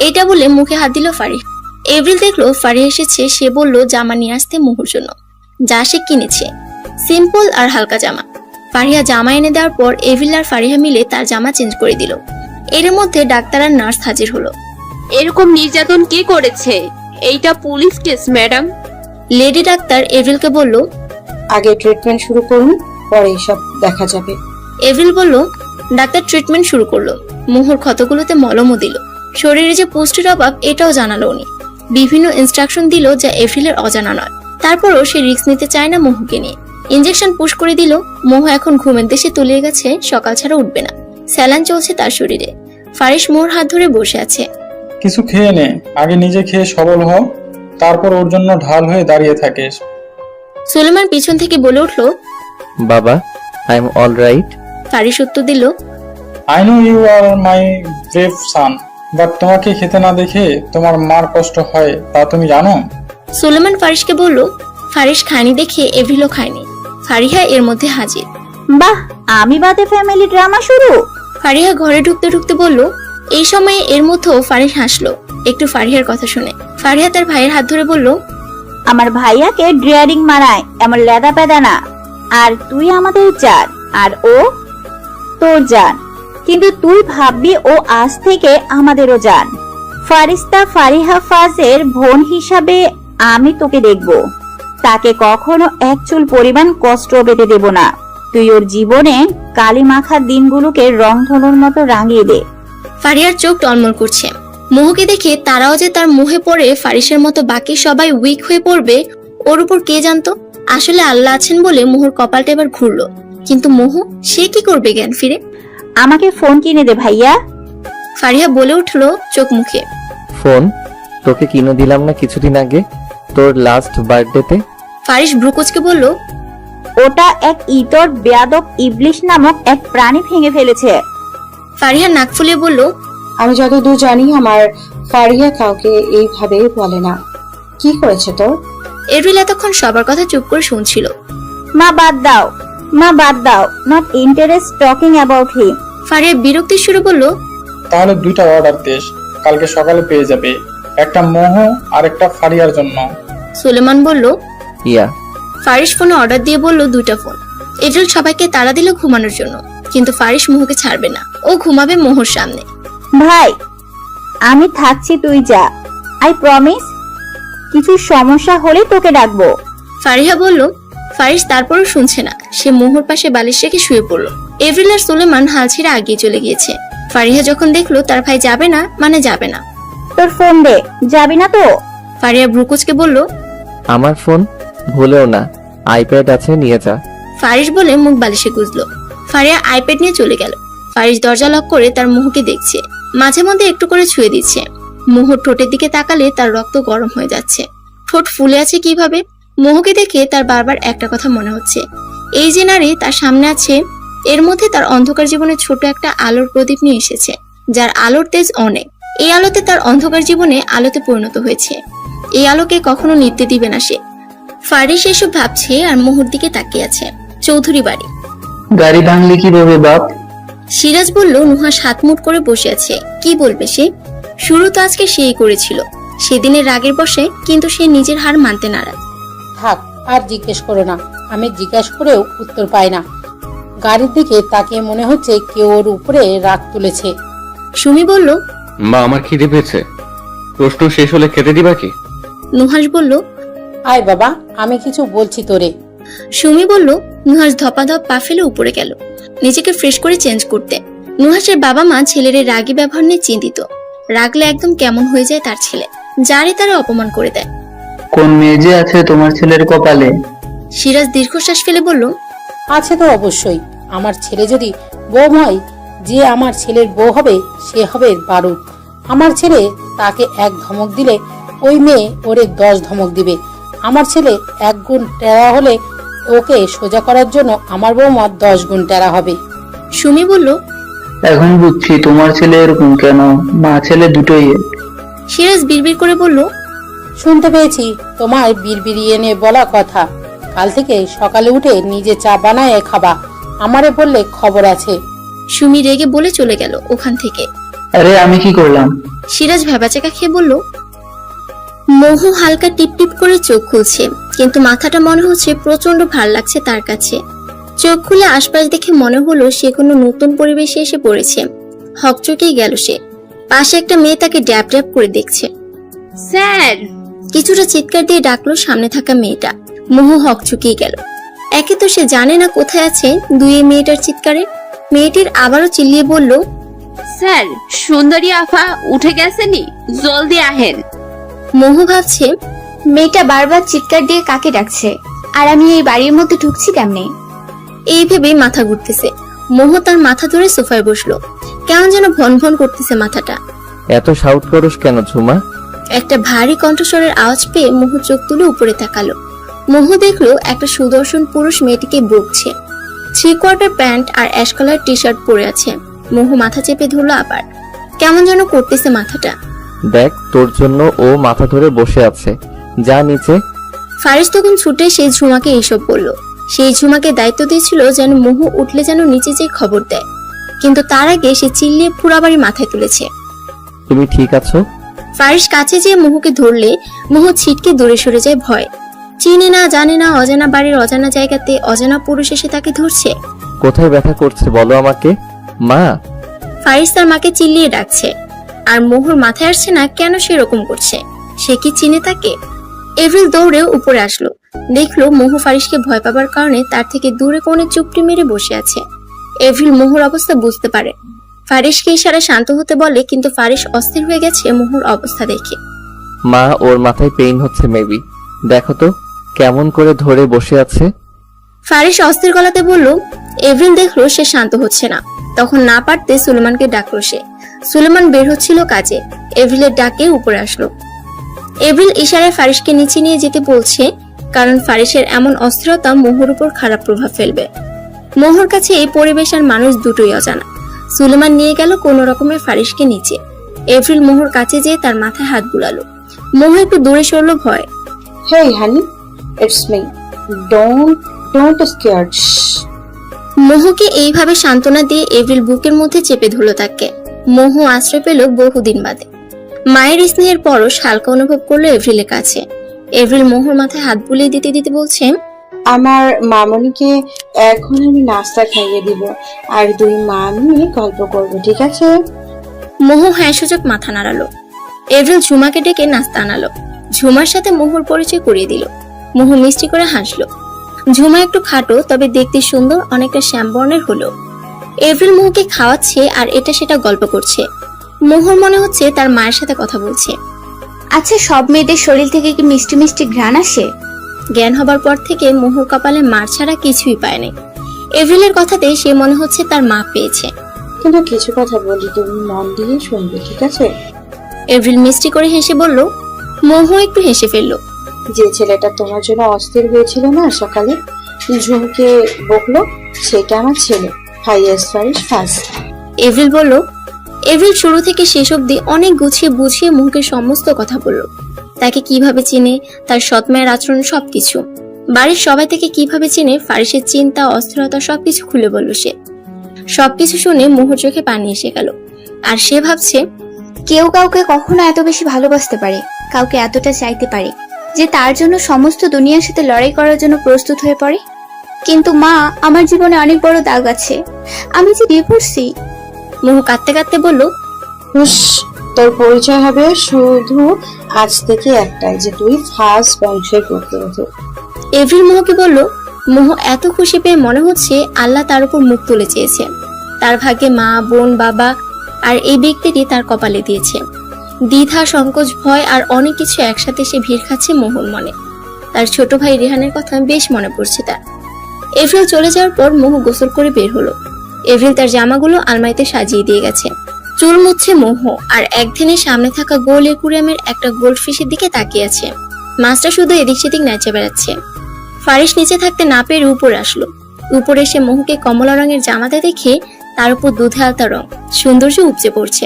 এইটা বলে মুখে হাত দিল ফারিহা। এভরিল দেখলো ফারিহা এসেছে। সে বলল জামা নিয়ে আসতে মোহর জন্য, যা সে কিনেছে, সিম্পল আর হালকা জামা। ফারিহা জামা এনে দেওয়ার পর এভরিল আর ফারিহা মিলে তার জামা চেঞ্জ করে দিল। এর মধ্যে ডাক্তার আর নার্স হাজির হলো। এরকম নির্যাতন কে করেছে? এইটা পুলিশ কেস ম্যাডাম। লেডি ডাক্তার এভরিলকে বলল, আগে ট্রিটমেন্ট শুরু করুন, পরে এসব দেখা যাবে। এভরিল বলল। ডাক্তার ট্রিটমেন্ট শুরু করলো। মোহর ক্ষতগুলোতে মলমও দিল। শরীরে যে পুষ্টির অভাব এটাও জানালো উনি। বিভিন্ন ইনস্ট্রাকশন দিল যা এভরিলের অজানা নয়। তারপরও সে রিস্ক নিতে চায় না মোহকে নিয়ে। ইনজেকশন পুশ করে দিল। মোহ এখন ঘুমের দেশে তলিয়ে গেছে, সকাল ছাড়া উঠবে না। স্যালাইন চলছে তার শরীরে। ফারিস মোহর হাত ধরে বসে আছে। কিছু খেয়ে নে, আগে নিজে খেয়ে সবল হ, তারপর ওর জন্য ঢাল হয়ে দাঁড়িয়ে থাকিস। সুলেমান পিছন থেকে বলে উঠলো, বাবা, I am all right. Faris উত্তর দিল, I know you are my brave son, but তোমাকে খেতে না দেখে তোমার মার কষ্ট হয় তা তুমি জানো? সুলেমান ফারিসকে বলল। ফারিস খায়নি দেখে এভরিলও খায়নি। ফারিহা এর মধ্যে হাজির। বাহ, আমি বাদে ফ্যামিলি ড্রামা শুরু। ফারিহা ঘরে ঢুকতে ঢুকতে বলল। এই সময়ে এর মধ্যেও ফারিস হাসলো একটু ফারিহার কথা শুনে। ফারিহা তার ভাইয়ের হাত ধরে বলল, আমার ভাইয়াকে ড্রিয়ারিং মারায় এমন লেদা পেদা না। আর তুই আমাদের জান, আর ও তোর জান। কিন্তু তুই ভাববি ও আজ থেকে আমাদেরও জান। ফারিস্তা ফারিহা ফাজের বোন হিসাবে আমি তোকে দেখব। তাকে কখনো এক চুল পরিমাণ কষ্ট পেতে দেব না। তুই ওর জীবনে কালি মাখার দিনগুলোকে রংধনুর মতো রাঙিয়ে দে। ফারিহার চোখ টলমল করছে। মোহকে দেখে তারাও যে তার মুহে পড়ে ফারিসের মতো বাকি সবাই উইক হয়ে পড়বে ওর উপর কে জানতো। আসলে আল্লাহ আছেন বলে মোহর কপালটা এবার ঘুরলো। কিন্তু মোহ, সে কি করবে জ্ঞান ফিরে? আমাকে ফোন কিনে দে ভাইয়া। ফারিহা বলে উঠলো চোখ মুখে। ফোন তোকে কিনে দিলাম না কিছুদিন আগে, তোর লাস্ট বার্থডেতে? ফারিস ভ্রুকুচকে বলল, ওটা এক ইতর বেয়াদব ইবলিশ নামক এক প্রাণী ভেঙে ফেলেছে। ফারিহা নাক ফুলিয়ে বলল, আমি যতদূর জানি আমার ফারিয়া কাউকে এইভাবে বলে না। কি করেছে তোর? এভরিল এতক্ষণ সবার কথা চুপ করে শুনছিল। মা বাদ দাও, মা বাদ দাও, not interest talking about him. Fariha বিরক্তির সুরে বলল, তাহলে দুইটা অর্ডার দিস, কালকে সকালে পেয়ে যাবে। একটা মোহ আর একটা ফারিয়ার জন্য। সুলেমান বলল। ইয়া। ফারিস ফোনে অর্ডার দিয়ে বলল দুইটা ফোন। এভরিল সবাইকে তাড়া দিল ঘুমানোর জন্য, কিন্তু ফারিস মোহকে ছাড়বে না। ও ঘুমাবে মোহর সামনে। ভাই, আমি থাকছি, তুই যা। I promise. কিছু সমস্যা হলে তোকে ডাকবো। ফারিহা বলল। ফারিস তারপরও শুনছে না। সে মোহর পাশে বালিশ রেখে শুয়ে পড়ল। এভরিল আর সুলেমান হাল ছেড়ে আগিয়ে চলে গিয়েছে। ফারিহা যখন দেখলো তার ভাই যাবে না মানে যাবে না। তোর ফোন দে, যাবি না তো? ফারিহা ভ্রুকুচকে বলল, আমার ফোন ভুলেও না, আইপ্যাড আছে, নিয়ে যা। ফারিস বলে মুখ বালিশে গুজলো। ফারিহা আইপ্যাড নিয়ে চলে গেল। ফারিস দরজা লক করে তার মোহকে দেখছে। মাঝে মধ্যে একটু করে ছুঁয়ে দিচ্ছে। মোহর ঠোঁটের দিকে তাকালে তার রক্ত গরম হয়ে যাচ্ছে। ঠোঁট ফুলে আছে কিভাবে? মোহকে দেখে তার বারবার একটা কথা মনে হচ্ছে, এই যে নারী তার সামনে আছে, এর মধ্যে তার অন্ধকার জীবনে ছোট একটা আলোর প্রদীপ নিয়ে এসেছে, যার আলোর তেজ অনেক। এই আলোতে তার অন্ধকার জীবনে আলোতে পরিণত হয়েছে। এই আলোকে কখনো নিতে দিবে না সে। ফারিস এসব ভাবছে আর মোহর দিকে তাকিয়ে আছে। চৌধুরী বাড়ি। গাড়ি ভাঙলি কিভাবে বাপ? সিরাজ বলল। নুহাস হাত মুট করে বসে আছে। কি বলবে সে? শুরু তো আজকে সেই করেছিল, সেদিনের রাগের বসে, কিন্তু সে নিজের হার মানতে নারাজ। থাক, আর জিজ্ঞেস করো না। আমি জিজ্ঞাসা করেও উত্তর পাই না। গাড়ির দিকে তাকিয়ে মনে হচ্ছে কেউ ওর উপরে রাগ তুলেছে। সুমি বলল, মা, আমার খিদে পেয়েছে। প্রশ্ন শেষ হলে খেতে দিবা কি? নুহাস বলল, আয় বাবা, আমি কিছু বলছি তোরে। সুমি বলল। নুহাস ধপাধপ পা ফেলে উপরে গেল নিজেকে ফ্রেশ করে চেঞ্জ করতে। নুহাসের বাবা মা ছেলের এই রাগী ব্যবহার নিয়ে চিন্তিত। রাগলে একদম কেমন হয়ে যায় তার ছেলে, যারে তারা অপমান করে দেয়। কোন মেয়ে যে আছে তোমার ছেলের কপালে? সিরাজ দীর্ঘশ্বাস ফেলে বলল, আছে তো অবশ্যই, আমার ছেলে যদি বউ হয়, যে আমার ছেলের বউ হবে সে হবে বারুদ। আমার ছেলে তাকে এক ধমক দিলে ওই মেয়ে ওরে 10 ধমক দিবে। আমার ছেলে 1 গুণ টেরা হলে ওকে সোজা করার জন্য আমার বৌমা 10 গুণ টেরা হবে। সুমি বলল, এখন বুঝছি তোমার ছেলে এরকম কেন, মা ছেলে দুটোই এক। সিরাজ বিড়বিড় করে বলল, শুনতে পেয়েছি তোমার বিড়বিড়িয়ে এনে বলা কথা, কাল থেকে সকালে উঠে নিজে চা বানায় খাবা, আমারে বললে খবর আছে। সুমি রেগে বলে চলে গেল ওখান থেকে। আরে আমি কি করলাম? সিরাজ ভেবাচাকা খেয়ে বলল। মোহু হালকা টিপ টিপ করে চোখ খুলছে, কিন্তু মাথাটা মনে হচ্ছে প্রচন্ড ভার লাগছে তার কাছে। চোখ খুলে আশপাশ দেখে মনে হলো সে কোনো নতুন পরিবেশে এসে পড়েছে। হকচকেই গেল সে। পাশে একটা মেয়ে তাকে ড্যাব ড্যাব করে দেখছে। স্যার! কিছুটা চিৎকার দিয়ে ডাকলো সামনে থাকা মেয়েটা। মোহু হকচকেই গেল। একে তো সে জানে না কোথায় আছে, দুই মেয়েটার চিৎকারে মেয়েটির আবারও চিল্লিয়ে বলল, স্যার, সুন্দরী আফা উঠে গেছেনি, জলদি আহেন। মোহু ভাবছে, মেয়েটা বারবার চিৎকার দিয়ে কাকে ডাকছে, আর আমি এই বাড়ির মধ্যে ঢুকছি কেমনে? এই ভেবেই মাথা ঘুরতেছে। মোহু তার মাথা ধরে সোফায় বসলো। কেমন যেন ভন ভন করতেছে মাথাটা। এত শাউট করস কেন ঝুমা? একটা ভারী কণ্ঠস্বরের আওয়াজ পেয়ে মোহু চোখ তুলে উপরে তাকালো। মোহু দেখলো একটা সুদর্শন পুরুষ মেয়েটিকে বকছে। 3/4 প্যান্ট আর অ্যাশ কালার টি শার্ট পরে আছে। মোহু মাথা চেপে ধরলো আবার। কেমন যেন করতেছে মাথাটা। দেখ, তোর জন্য ও মাথা ধরে বসে আছে, যা নিচে। ফারিস তখন ছুটে সেই ঝুমাকে এইসব বলল। সেই ঝুমাকে দায়িত্ব দিয়েছিল যেন মোহু উঠলে যেন নিচে যেয়ে খবর দেয়, কিন্তু তার আগে সে চিল্লিয়ে পুরা বাড়ি মাথায় তুলেছে। তুমি ঠিক আছো? ফারিস কাছে যেয়ে মোহুকে ধরলে মোহু ছিটকে দূরে সরে যায় ভয়। চিনে না জানে না অজানা বাড়ির অজানা জায়গাতে অজানা পুরুষ এসে তাকে ধরছে। কোথায় ব্যথা করছে বলো আমাকে? মা! ফারিস তার মাকে চিল্লিয়ে ডাকছে, আর মোহুর মাথায় আসছে না কেন সে এরকম করছে। সে কি চিনে তাকে? এভরিল দৌড়ে উপরে আসলো। দেখলো মোহু ফারিসকে ভয় পাবার কারণে তার থেকে দূরে কোণে চুপটি মেরে বসে আছে। এভরিল মোহুর অবস্থা বুঝতে পারে। ফারিসকে ইশারা শান্ত হতে বলে, কিন্তু ফারিস অস্থির হয়ে গেছে মোহুর অবস্থা দেখে। মা, ওর মাথায় পেইন হচ্ছে মেবি, দেখো তো কেমন করে ধরে বসে আছে। ফারিস অস্থির গলাতে বলল। এভরিল দেখলো সে শান্ত হচ্ছে না, তখন না পারতে সুলেমানকে ডাকলো সে। সুলেমান বের হচ্ছিল কাজে। এভরিলের ডাকে উপরে আসলো। এভরিল ইশারায় ফারিসকে নিচে নিয়ে যেতে বলছে, কারণ ফারিসের এমন অস্থিরতা মোহর উপর খারাপ প্রভাব ফেলবে। মোহর কাছে এই পরিবেশ আর মানুষ দুটোই অজানা। সুলেমান নিয়ে গেল কোন রকমের ফারিসকে নিচে। এভরিল মোহর কাছে যেয়ে তার মাথায় হাত বুলালো। মোহ একটু দূরে সরলো ভয়। হেই হানি, ইটস মি, ডোন্ট স্কেয়ার্ড। মোহকে এইভাবে সান্ত্বনা দিয়ে এভরিল বুকের মধ্যে চেপে ধরলো তাকে। মোহ আশ্রয় পেল বহুদিন বাদে। মায়ের স্নেহের পরশ হালকা অনুভব করলো এভরিলের কাছে। এভরিল মোহর মাথায় হাত বুলিয়ে দিতে দিতে বলছে, আমার মামনিকে এখন আমি নাস্তা খাইয়ে দিব, আর 2 মা নিয়ে গল্প করব, ঠিক আছে? মোহ হ্যাঁ সূচক মাথা নাড়ালো। এভরিল ঝুমাকে ডেকে নাস্তা আনালো। ঝুমার সাথে মোহর পরিচয় করিয়ে দিল। মোহ মিষ্টি করে হাসলো। ঝুমা একটু খাটো, তবে দেখতে সুন্দর, অনেকটা শ্যামবর্ণের হলো। এভরিল মোহকে খাওয়াচ্ছে আর এটা সেটা গল্প করছে। মোহর মনে হচ্ছে তার মায়ের সাথে কথা বলছে। আচ্ছা, সব মেয়েদের শরীর থেকে কি মিষ্টি মিষ্টি ঘ্রাণ আসে? জ্ঞান হবার পর থেকে মোহর কপালে মার ছাড়া কিছুই পায় নাই। এভরিলের কথাতে সে মনে হচ্ছে তার মা পেয়েছে। কিন্তু কিছু কথা বলি, তুমি মন দিয়ে শুনবে, ঠিক আছে? এভরিল মিষ্টি করে হেসে বলল। মোহ একটু হেসে ফেললো। যে ছেলেটা তোমার জন্য অস্থির হয়েছিল না সকালে, ঝুমকে বকলো, সেটা আমার ছেলে, হাইয়েস্ট ফারিস ফার্স্ট। এভরিল বলল। এভরিল শুরু থেকে শেষ অবধি অনেক গুছিয়ে বুঝিয়ে মোহকে সমস্ত কথা বলল। তাকে কিভাবে চিনে, তার সৎমায়ের আচরণ, সবকিছু। বাড়ির সবাই থেকে কিভাবে চিনে, ফারিসের চিন্তা, অস্থিরতা, সবকিছু খুলে বলল সে। সবকিছু শুনে মোহর চোখে পানি এসে গেল। আর সে ভাবছে, কেউ কাউকে কখনো এত বেশি ভালোবাসতে পারে, কাউকে এতটা চাইতে পারে যে তার জন্য সমস্ত দুনিয়ার সাথে লড়াই করার জন্য প্রস্তুত হয়ে পড়ে। কিন্তু মা, আমার জীবনে অনেক বড় দাগ আছে, আমি যে ডিভোর্সি। মোহ কাঁদতে কাঁদতে বলল, তোর পরিচয় হবে শুধু আজ থেকে একটাই, যে তুই ফার্স্ট বংশের পুত্রবধূ। এভরিল মোহকে বলল। মোহ এত খুশি পেয়ে মনে হচ্ছে আল্লাহ তার উপর মুখ তুলে চেয়েছে। তার ভাগ্যে মা, বোন, বাবা আর এই ব্যক্তিটি তার কপালে দিয়েছে। দ্বিধা, সংকোচ, ভয় আর অনেক কিছু একসাথে সে ভিড় খাচ্ছে মোহর মনে। তার ছোট ভাই রেহানের কথা বেশ মনে পড়ছে তার। এভরিল চলে যাওয়ার পর মোহ গোসল করে বের হলো। এভরিল তার জামাগুলো আলমারিতে সাজিয়ে দিয়ে গেছে। চুল মুছছে মোহ, আর একদিনের সামনে থাকা গোল একুরিয়ামের একটা গোল্ড ফিশের দিকে তাকিয়ে আছে। মাছটা শুধু এদিক সেদিক নেচে বেড়াচ্ছে। ফারিস নিচে থাকতে না পেরে উপরে আসলো। উপরে এসে মোহকে কমলা রঙের জামাতে দেখে তার উপর দুধে আলতা রং সৌন্দর্য উপচে পড়ছে।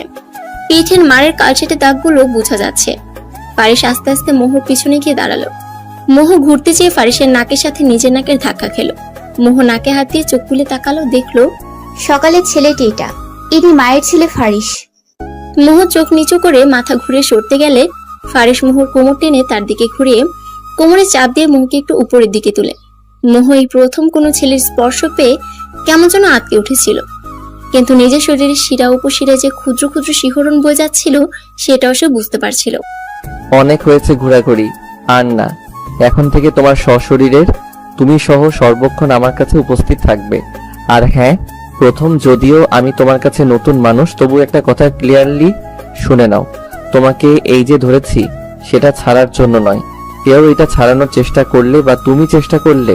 পিঠের মারের কালচেটে দাগগুলো বোঝা যাচ্ছে। ফারিস আস্তে আস্তে মোহর পিছনে গিয়ে দাঁড়ালো। মোহ ঘুরতে চেয়ে ফারিসের নাকের সাথে নিজের নাকের ধাক্কা খেলো। মোহ নাকে হাত দিয়ে চোখ খুলে তাকালো, দেখলো সকালের ছেলেটি এটা, ইনি মায়ের ছেলে ফারিস। মোহ চোখ নিচু করে মাথা ঘুরে সরতে গেলে ফারিস মোহর কোমর টেনে তার দিকে ঘুরিয়ে কোমরে চাপ দিয়ে মোহকে একটু উপরের দিকে তুলে। মোহ এই প্রথম কোনো ছেলের স্পর্শ পেয়ে কেমন যেন আটকে উঠেছিল, কিন্তু নিজের শরীরের শিরা উপশিরা যে ক্ষুদ্র ক্ষুদ্র শিহরণ বয়ে যাচ্ছিল সেটাও সে বুঝতে পারছিল। অনেক হয়েছে ঘোরাঘুরি, আর না। এখন থেকে তোমার সশরীরের তুমি সহ সর্বক্ষণ আমার কাছে উপস্থিত থাকবে। আর হ্যাঁ, প্রথম যদিও আমি তোমার কাছে নতুন মানুষ, তবু একটা কথা ক্লিয়ারলি শুনে নাও। তোমাকে এই যে ধরেছি সেটা ছাড়ার জন্য নয়। কেউ এটা ছাড়ানোর চেষ্টা করলে বা তুমি চেষ্টা করলে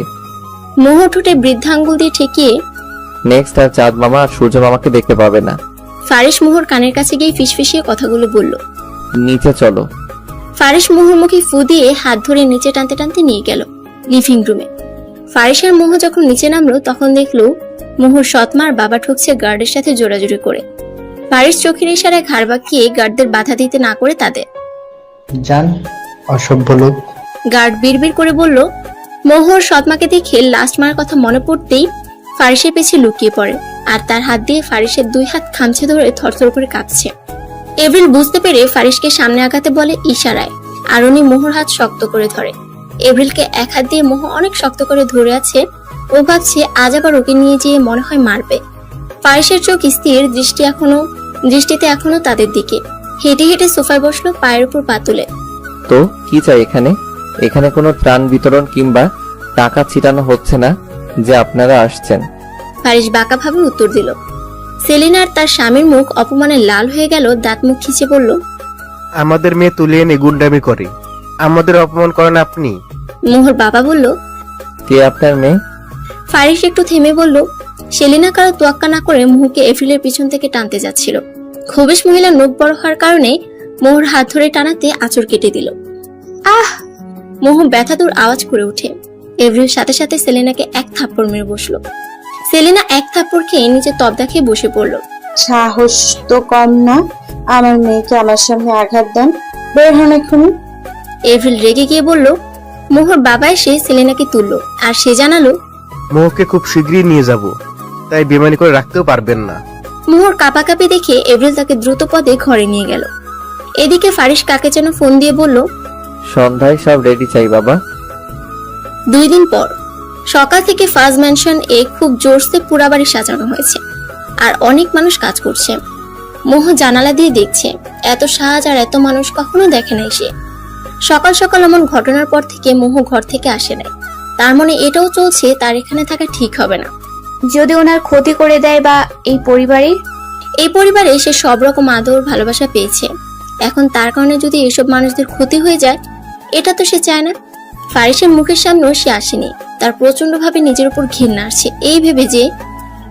মোহ ঠোঁটে বৃদ্ধাঙ্গুল দিয়ে ঠেকিয়ে নেক্সট আর চাঁদ মামা আর সূর্য মামাকে দেখতে পাবে না। ফারিস মোহর কানের কাছে গিয়ে ফিসফিসিয়ে কথাগুলো বলল। নিচে চলো। ফারিস মোহর মুখে ফু দিয়ে হাত ধরে নিচে টানতে টানতে নিয়ে গেল লিভিং রুমে। ফারিসের মোহ যখন নিচে নামলো তখন দেখলো মোহর সৎমার বাবা ঠকছে গার্ডের সাথে জোরাজুরি করে। ফারিস চোখের ইশারায় ঘাড় বাঁকিয়ে গার্ডদের বাধা দিতে না করে তাদের জান, অসভ্য লোক। গার্ড বিড়বিড় করে বলল। মোহর সৎমাকে দেখে লাস্ট মার কথা মনে পড়তেই ফারিসের পেছে লুকিয়ে পড়ে, আর তার হাত দিয়ে ফারিসের দুই হাত খামচে ধরে থরথর করে কাঁপছে। এভরিল বুঝতে পেরে ফারিসকে সামনে আগাতে বলে ইশারায়, আর উনি মোহর হাত শক্ত করে ধরে। এভরিলকে এক হাত দিয়ে মোহ অনেক শক্ত করে ধরে আছে। ও ভাবছে আজ আবার ওকে নিয়ে যেয়ে মনে হয় মারবে। ফারিসের চোখ স্থির, দৃষ্টিতে এখনো তাদের দিকে। হেঁটে হেঁটে সোফায় বসলো পায়ের উপর পা তুলে। তো কি চাই এখানে? এখানে কোনো ত্রাণ বিতরণ কিংবা টাকা ছিটানো হচ্ছে না যে আপনারা আসছেন। ফারিস বাঁকাভাবে উত্তর দিল। সেলিনার তার স্বামীর মুখ অপমানে লাল হয়ে গেল, দাঁত মুখ খিচে বলল, আমাদের মেয়ে তুলে এনে গুন্ডামি করে আমাদের অপমান করেন আপনি? মোহর বাবা বলল, কে আপনার মেয়ে? ফারিস একটু থেমে বলল। সেলিনা কারো তোয়াক্কা না করে মোহকে এপ্রিলের পিছন থেকে টানতে যাচ্ছিল। খবিশ মহিলার নখ বড় হওয়ার কারণে মোহর হাত ধরে টানাতে আঁচড় কেটে দিল। আহ! মোহ ব্যথাতুর আওয়াজ করে ওঠে। এপ্রিল সাথে সাথে সেলিনাকে এক থাপ্পড় মেরে বসলো। সেলিনা এক থাপ্পড় খেয়ে নিচে তবদা খেয়ে বসে পড়লো। সাহস তো কম না, আমার মেয়েকে আমার সামনে আঘাত দেন, বের হন এক্ষুনি। এপ্রিল রেগে গিয়ে বলল। মোহর বাবা এসে সেলিনাকে তুললো, আর সে জানালো, মোহকে খুব শীঘ্রই নিয়ে যাব, তাই বেমানি করে রাখতেও পারবেন না। মোহর কাঁপাকাঁপি দেখে এপ্রিল তাকে দ্রুত পদে ঘরে নিয়ে গেল। এদিকে ফারিস কাকে যেন ফোন দিয়ে বলল, সন্ধ্যায় সব রেডি চাই বাবা। 2 দিন পর সকাল থেকে ফাজ ম্যানশন এ খুব জোরসে পুরা বাড়ি সাজানো হয়েছে, আর অনেক মানুষ কাজ করছে। মোহ জানালা দিয়ে দেখছে, এত সাজ আর এত মানুষ কখনো দেখে নাই সে। সকাল সকাল এমন ঘটনার পর থেকে মোহ ঘর থেকে আসে নাই। তার মনে এটাও চলছে তার এখানে থাকা ঠিক হবে না। যদি ওনার ক্ষতি করে দেয় বা এই পরিবারে সে সব রকম আদর ভালোবাসা পেয়েছে, এখন তার কারণে যদি এসব মানুষদের ক্ষতি হয়ে যায়, এটা তো সে চায় না। ফারিসের মুখের সামনেও সে আসেনি। তার প্রচন্ড ভাবে নিজের উপর ঘৃণা আসছে, এই ভেবে যে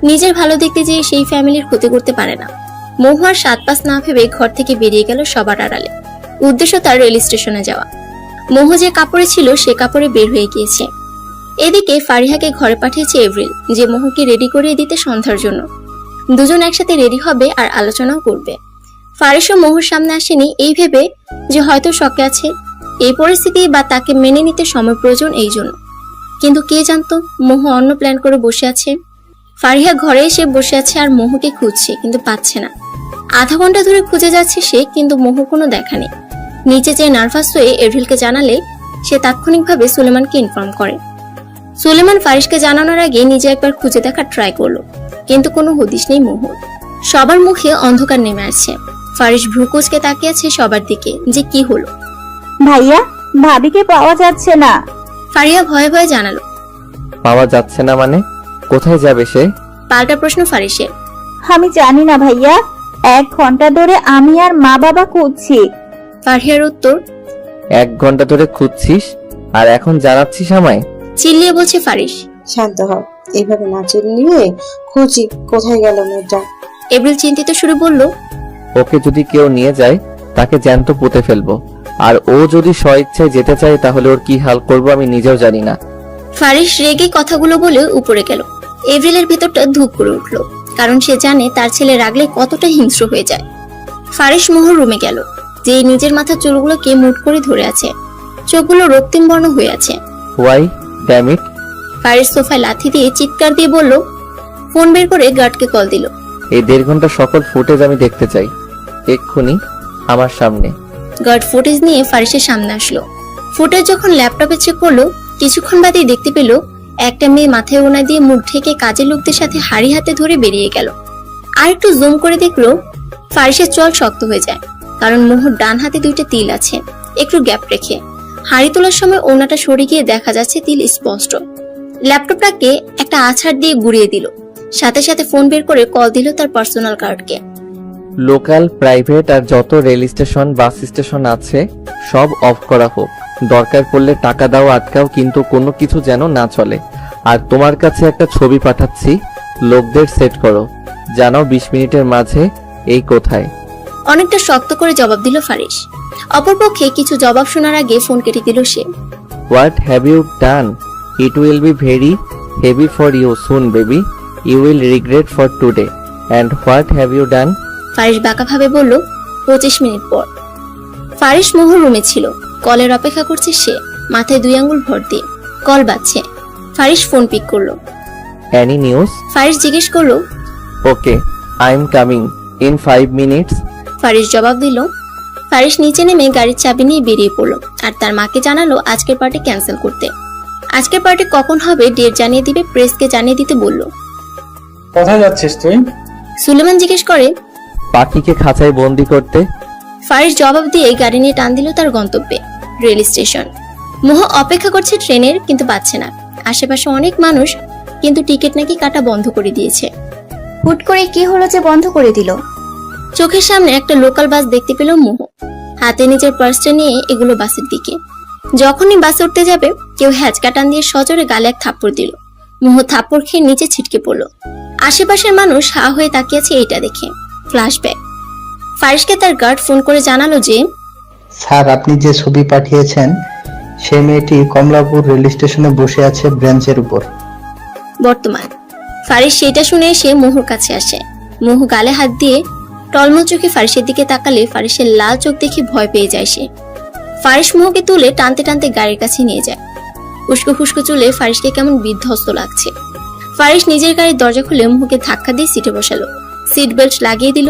নিজের ভালো দেখতে যে সেই ফ্যামিলির ক্ষতি করতে পারে না। মোহ আর 7-5 না ভেবে ঘর থেকে বেরিয়ে গেল সবার আড়ালে। উদ্দেশ্য তার রেল স্টেশনে যাওয়া। মোহ যে কাপড়ে ছিল সে কাপড়ে বের হয়ে গিয়েছে। এদিকে ফারিহাকে ঘরে পাঠিয়েছে এপ্রিল, যে মোহকে রেডি করিয়ে দিতে সন্ধ্যার জন্য। দুজন একসাথে রেডি হবে আর আলোচনাও করবে। ফারিসও মোহর সামনে আসেনি এই ভেবে যে হয়তো শকে আছে, এই পরিস্থিতি বা তাকে মেনে নিতে সময় প্রয়োজন এই জন্য। কিন্তু কে জানতো মোহ অন্য প্ল্যান করে বসে আছে। ফারিহা ঘরে এসে বসে আছে আর মোহকে খুঁজছে, কিন্তু পাচ্ছে না। আধা ঘন্টা ধরে খুঁজে যাচ্ছে সে, কিন্তু মোহর কোনো দেখা নেই। নিচে যেয়ে নার্ভাস হয়ে এপ্রিলকে জানালে সে তাৎক্ষণিকভাবে সুলেমানকে ইনফর্ম করে। সুলেমান ফারিসকে জানানোর আগে নিজে একবার খুঁজে দেখার ট্রাই করলো, কিন্তু কোনো হদিশ নেই মোহর। সবার মুখে অন্ধকার নেমে আসছে। ফারিস ভ্রুকুচকে তাকিয়ে আছে সবার দিকে, যে কি হলো। ভাইয়া, ভাবিকে পাওয়া যাচ্ছে না। ফারিয়া ভয়ে ভয়ে জানালো। পাওয়া যাচ্ছে না মানে? কোথায় যাবে সে? পাল্টা প্রশ্ন ফারিসের। আমি জানি না ভাইয়া, 1 ঘন্টা ধরে আমি আর মা বাবা খুঁজছি। ফারিয়ার উত্তর, 1 ঘন্টা ধরে খুঁজছিস আর এখন জানাচ্ছিস আমায়? চিল্লিয়ে বলছে ফারিস। শান্ত হও, এইভাবে না চিল্লিয়ে খুঁজি কোথায় গেল মেয়েটা। এপ্রিল চিন্তিত সুরে বলল, ওকে যদি কেউ নিয়ে যায় তাকে জ্যান্ত পুঁতে ফেলবো, আর ও যদি স্বইচ্ছায় যেতে চায় তাহলে ওর কি হাল করব আমি নিজেও জানি না। ফারিস রেগে কথাগুলো বলে উপরে গেল। এপ্রিলের ভেতরটা ধূপ করে উঠল, কারণ সে জানে তার ছেলে রাগলে কতটা হিংস্র হয়ে যায়। ফারিস মোহর রুমে গেল, যে নিজের মাথার চুলগুলোকে মুঠ করে ধরে আছে, চোখগুলো রক্তিম বর্ণ হয়ে আছে। Y damn it. ফারিস সোফায় লাথি দিয়ে চিৎকার দিয়ে বলল, ফোন বের করে গার্ডকে কল দিল। এই 1.5 ঘন্টা সকল ফুটেজ আমি দেখতে চাই, এক্ষুনি আমার সামনে। গার্ড ফুটেজ নিয়ে ফারিসের সামনে আসলো। ফুটেজ যখন ল্যাপটপে চেক করলো, কিছুক্ষণ বাদেই দেখতে পেল একটা মেয়ে মাথায় ওনা দিয়ে মুখ ঢেকে কাজের লোকদের সাথে হাড়ি হাতে ধরে বেরিয়ে গেল। আর একটু জুম করে দেখলো ফারিসের চল শক্ত হয়ে যায়, কারণ মোহর ডান হাতে 2টা তিল আছে একটু গ্যাপ রেখে। হাড়ি তোলার সময় ওনাটা সরে গিয়ে দেখা যাচ্ছে তিল স্পষ্ট। ল্যাপটপটাকে একটা আছাড় দিয়ে গুড়িয়ে দিল, সাথে সাথে ফোন বের করে কল দিল তার পার্সোনাল কার্ডকে। লোকাল, প্রাইভেট আর যত রেল স্টেশন, বাস স্টেশন আছে সব অফ করা হোক। দরকার পড়লে টাকা দাও, আটকাও, কিন্তু কোনো কিছু যেন না চলে। আর তোমার কাছে একটা ছবি পাঠাচ্ছি, লোকদের সেট করো, জানাও 20 মিনিটের মাঝে এই কোথায়। অনেকটা শক্ত করে জবাব দিল ফারিস। অপরপক্ষে কিছু জবাব শোনার আগে ফোন কেটে দিল সে। What have you done? It will be very heavy for you soon baby, you will regret for today. And what have you done? Faris বাঁকাভাবে বলল, 25 মিনিট পর। ফারিস মোহর রুমে ছিল, কলের অপেক্ষা করছে সে, মাথায় 2 আঙ্গুল ভর দিয়ে। কল বাজছে, ফারিস ফোন পিক করলো। Any news? ফারিস জিজ্ঞেস করলো। Okay, I am coming in 5 minutes. Faris জবাব দিল। ফারিস নিচে নেমে গাড়ির চাবি নিয়ে বেরিয়ে পড়লো, আর তার মাকে জানালো আজকের পার্টি ক্যান্সেল করতে। আজকের পার্টি কখন হবে ডেট জানিয়ে দিবে, প্রেসকে জানিয়ে দিতে বলল। কোথায় যাচ্ছিস তুই? সুলেমান জিজ্ঞেস করে। পাখিকে খাঁচায় বন্দি করতে। ফারিস জবাব দিয়ে গাড়ি নিয়ে টান দিল তার গন্তব্যে, রেল স্টেশন। মোহ অপেক্ষা করছে ট্রেনের, কিন্তু পাচ্ছে না। আশেপাশে অনেক মানুষ, কিন্তু টিকিট নাকি কাটা বন্ধ করে দিয়েছে। হুট করে কি হলো যে বন্ধ করে দিল? চোখের সামনে একটা লোকাল বাস দেখতে পেল মোহ, হাতে নিজের পার্সটা নিয়ে এগুলো বাসের দিকে। যখনই বাসে উঠতে যাবে, কেউ হ্যাচকা টান দিয়ে সজোরে গালে এক থাপ্পড় দিল। মোহ থাপ্পড় খেয়ে নিচে ছিটকে পড়লো। আশেপাশের মানুষ হা হয়ে তাকিয়েছে এইটা দেখে। ফ্ল্যাশব্যাক। ফারিসকে তার গার্ড ফোন করে জানালো যে, স্যার, আপনি যে ছবি পাঠিয়েছেন সেই মেয়েটি কমলাপুর রেল স্টেশনে বসে আছে ব্রেঞ্চের উপর। বর্তমান। ফারিস সেটা শুনে এসে মোহর কাছে আসে। মোহ গালে হাত দিয়ে টলমল চোখে ফারিসের দিকে তাকালে ফারিসের লাল চোখ দেখে ভয় পেয়ে যায় সে। ফারিস মোহকে তুলে টানতে টানতে গাড়ির কাছে নিয়ে যায়। উস্কো খুস্কো চুলে ফারিসকে কেমন বিধ্বস্ত লাগছে। ফারিস নিজের গাড়ির দরজা খুলে মোহকে ধাক্কা দিয়ে সিটে বসালো, সিট বেল্ট লাগিয়ে দিল,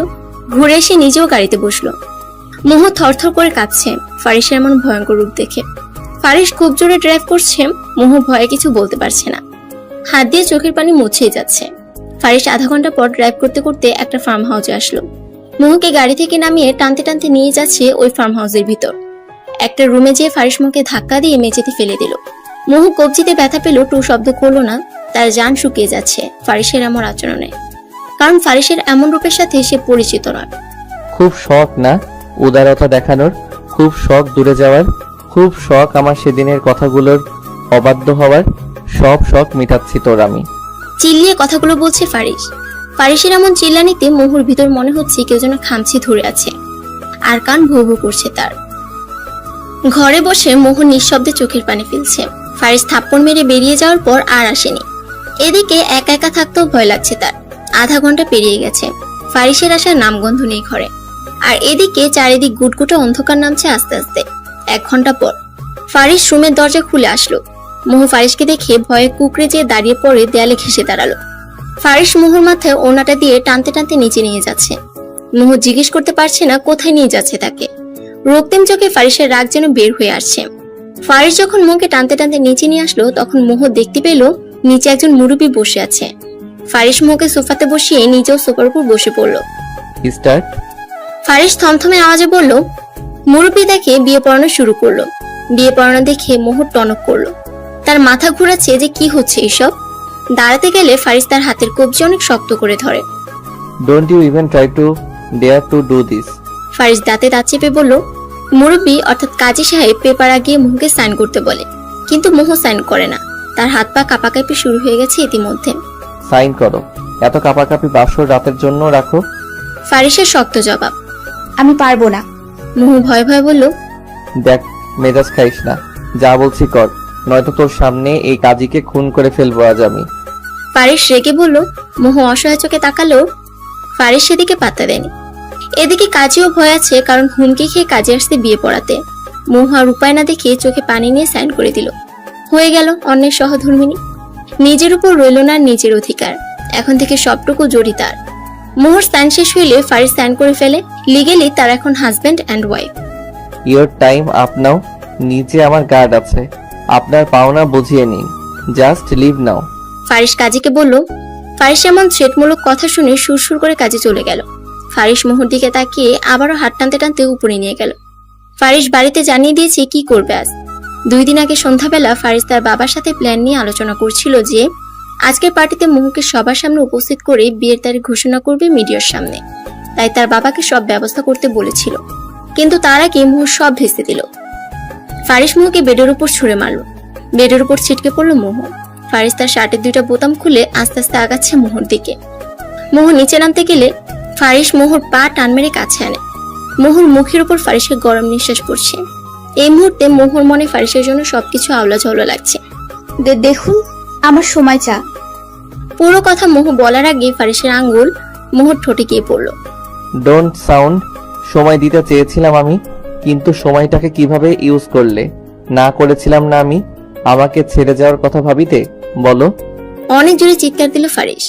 ঘুরে এসে নিজেও গাড়িতে বসলো। মোহ থরথর করে কাঁপছে ফারিসের এমন ভয়ঙ্কর রূপ দেখে। ফারিস খুব জোরে ড্রাইভ করছে, মোহ ভয়ে কিছু বলতে পারছে না, হাত দিয়ে চোখের পানি মুছেই যাচ্ছে। ফারিস আধা ঘন্টা পর ড্রাইভ করতে করতে একটা ফার্ম হাউসে আসলো। মোহকে গাড়ি থেকে নামিয়ে টানতে টানতে নিয়ে যাচ্ছে ওই ফার্ম হাউসের ভিতর। একটা রুমে যেয়ে ফারিস মোহকে ধাক্কা দিয়ে মেঝেতে ফেলে দিল। মোহ কবজিতে ব্যথা পেল, টু শব্দ করলো না। তার জান শুকিয়ে যাচ্ছে ফারিসের এমন আচরণে, কারণ ফারিসের এমন রূপের সাথে সে পরিচিত নয়। খুব শখ না উদারতা দেখানোর, খুব শখ দূরে যাওয়ার, খুব শখ আমার সেদিনের কথাগুলোর অবাধ্য হওয়ার। সব শখ মিটাচ্ছি তোর আমি। চিল্লিয়ে কথাগুলো বলছে ফারিস। ফারিসের এমন চিল্লানিতে মোহর ভিতর মনে হচ্ছে কেউ যেন খামচি ধরে আছে, আর কান ভৌ ভৌ করছে তার। ঘরে বসে মোহ নিঃশব্দে চোখের পানি ফেলছে। ফারিস থাপ্পড় মেরে বেরিয়ে যাওয়ার পর আর আসেনি। এদিকে একা একা থাকতেও ভয় লাগছে তার। আধা ঘন্টা পেরিয়ে গেছে, ফারিসের আসার নামগন্ধ নেই ঘরে। আর এদিকে চারিদিক গুটগুটো অন্ধকার নামছে আস্তে আস্তে। 1 ঘন্টা পর ফারিস রুমের দরজা খুলে আসলো। মোহ ফারিসকে দেখে ভয়ে কুকড়ে যেয়ে দাঁড়িয়ে পড়ে দেয়ালে ঘেঁষে দাঁড়ালো। ফারিস মোহর মাথায় ওড়নাটা দিয়ে টানতে টানতে নিচে নিয়ে যাচ্ছে। মোহ জিজ্ঞেস করতে পারছে না কোথায় নিয়ে যাচ্ছে তাকে। রক্তিম চোখে ফারিসের রাগ যেন বের হয়ে আসছে। ফারিস যখন মোহকে টানতে টানতে নিচে নিয়ে আসলো, তখন মোহ দেখতে পেল নিচে একজন মুরব্বি বসে আছে। ফারিস মোহকে সোফাতে বসিয়ে নিজেও সোফার উপর বসে পড়লো। স্টার্ট। ফারিস থমথমে আওয়াজে বলল। মুরব্বি দেখে বিয়ে পড়ানো শুরু করলো। বিয়ে পড়ানো দেখে মোহর টনক করলো। তার মাথা ঘুরাচ্ছে যে কি হচ্ছে এইসব। দাঁড়াতে গেলে ফারিস তার হাতের কবজি অনেক শক্ত করে ধরে। Don't you even try to dare to do this. Faris দাঁতে দাঁত চেপে বলল। মুরব্বি অর্থাৎ কাজী সাহেব পেপার আগিয়ে মোহকে সাইন করতে বলে, কিন্তু মোহ সাইন করে না। তার হাত পা কাঁপাকাঁপি শুরু হয়ে গেছে ইতিমধ্যে। সাইন করো। এত কাঁপাকাঁপি বাসর রাতের জন্য রাখো। ফারিসের শক্ত জবাব। আমি পারবো না। মুহু ভয়ে ভয়ে বলল, দেখ, মেজাজ খাইস না, যা বলছি কর, নয়তো তোর সামনে এই কাজীকে খুন করে ফেলবো আজ আমি। ফারিস রেগে বলল। মুহু অসহায় চোখে তাকালো। ফারিস সেদিকে পাত্তা দেয়নি। এদিকে কাজীও ভয় আছে, কারণ হুমকি খেয়ে কাজে আসতে বিয়ে পড়াতে। মুহু আর উপায় না দেখে চোখে পানি নিয়ে সাইন করে দিল। হয়ে গেল অন্যের সহধর্মিনী। নিজের উপর রইল না নিজের অধিকার, এখন থেকে সবটুকু জড়ি তার। মুহুর সাইন শেষ হইলে ফারিস সাইন করে ফেলে। লিগেলি তার এখন husband and wife. Your time up নাও। নিচে আমার গার্ড আছে, আপনার পাওনা বুঝিয়ে নিন। জাস্ট লিভ নাও। ফারিস কাজীকে বলল। ফারিস এমন থ্রেটমূলক কথা শুনে সুরসুর করে কাজে চলে গেল। ফারিস মুহুর দিকে তাকিয়ে আবারও হাত টানতে টানতে উপরে নিয়ে গেল। ফারিস বাড়িতে জানিয়ে দিয়েছে কি করবে আজ। 2 দিন আগে সন্ধ্যাবেলা ফারিস তার বাবার সাথে প্ল্যান নিয়ে আলোচনা করছিল যে আজকের পার্টিতে মুহুকে সবার সামনে উপস্থিত করে বিয়ের তারিখ ঘোষণা করবে মিডিয়ার সামনে। তাই তার বাবাকে সব ব্যবস্থা করতে বলেছিল, কিন্তু তার আগে মুহু সব ভেস্তে দিল। ফারিস মুহুকে বেডের উপর ছুঁড়ে মারল। বেডের উপর ছিটকে পড়ল মুহু। ফারিস তার শার্টের 2টা বোতাম খুলে আস্তে আস্তে আগাচ্ছে মুহুর দিকে। মুহু নিচে নামতে গেলে ফারিস মুহুর পা টান মেরে কাছে আনে। মুহুর মুখের উপর ফারিসের গরম নিঃশ্বাস পড়ছে। এই মুহূর্তে মুহুর মনে ফারিসের জন্য সবকিছু আওলা ঝাওলা লাগছে। দেখুন, আমার সময় চা। পুরো কথা মুহু বলার আগে ফারিসের আঙ্গুল মুহুর ঠোঁটে গিয়ে পড়ল। Don't sound. সময় দিতে চেয়েছিলাম আমি, কিন্তু সময়টাকে কিভাবে ইউজ করলে। না করেছিলাম না আমি আমাকে ছেড়ে যাওয়ার কথা ভাবিতে, বলো। অনেক জোরে চিৎকার দিল ফারিস।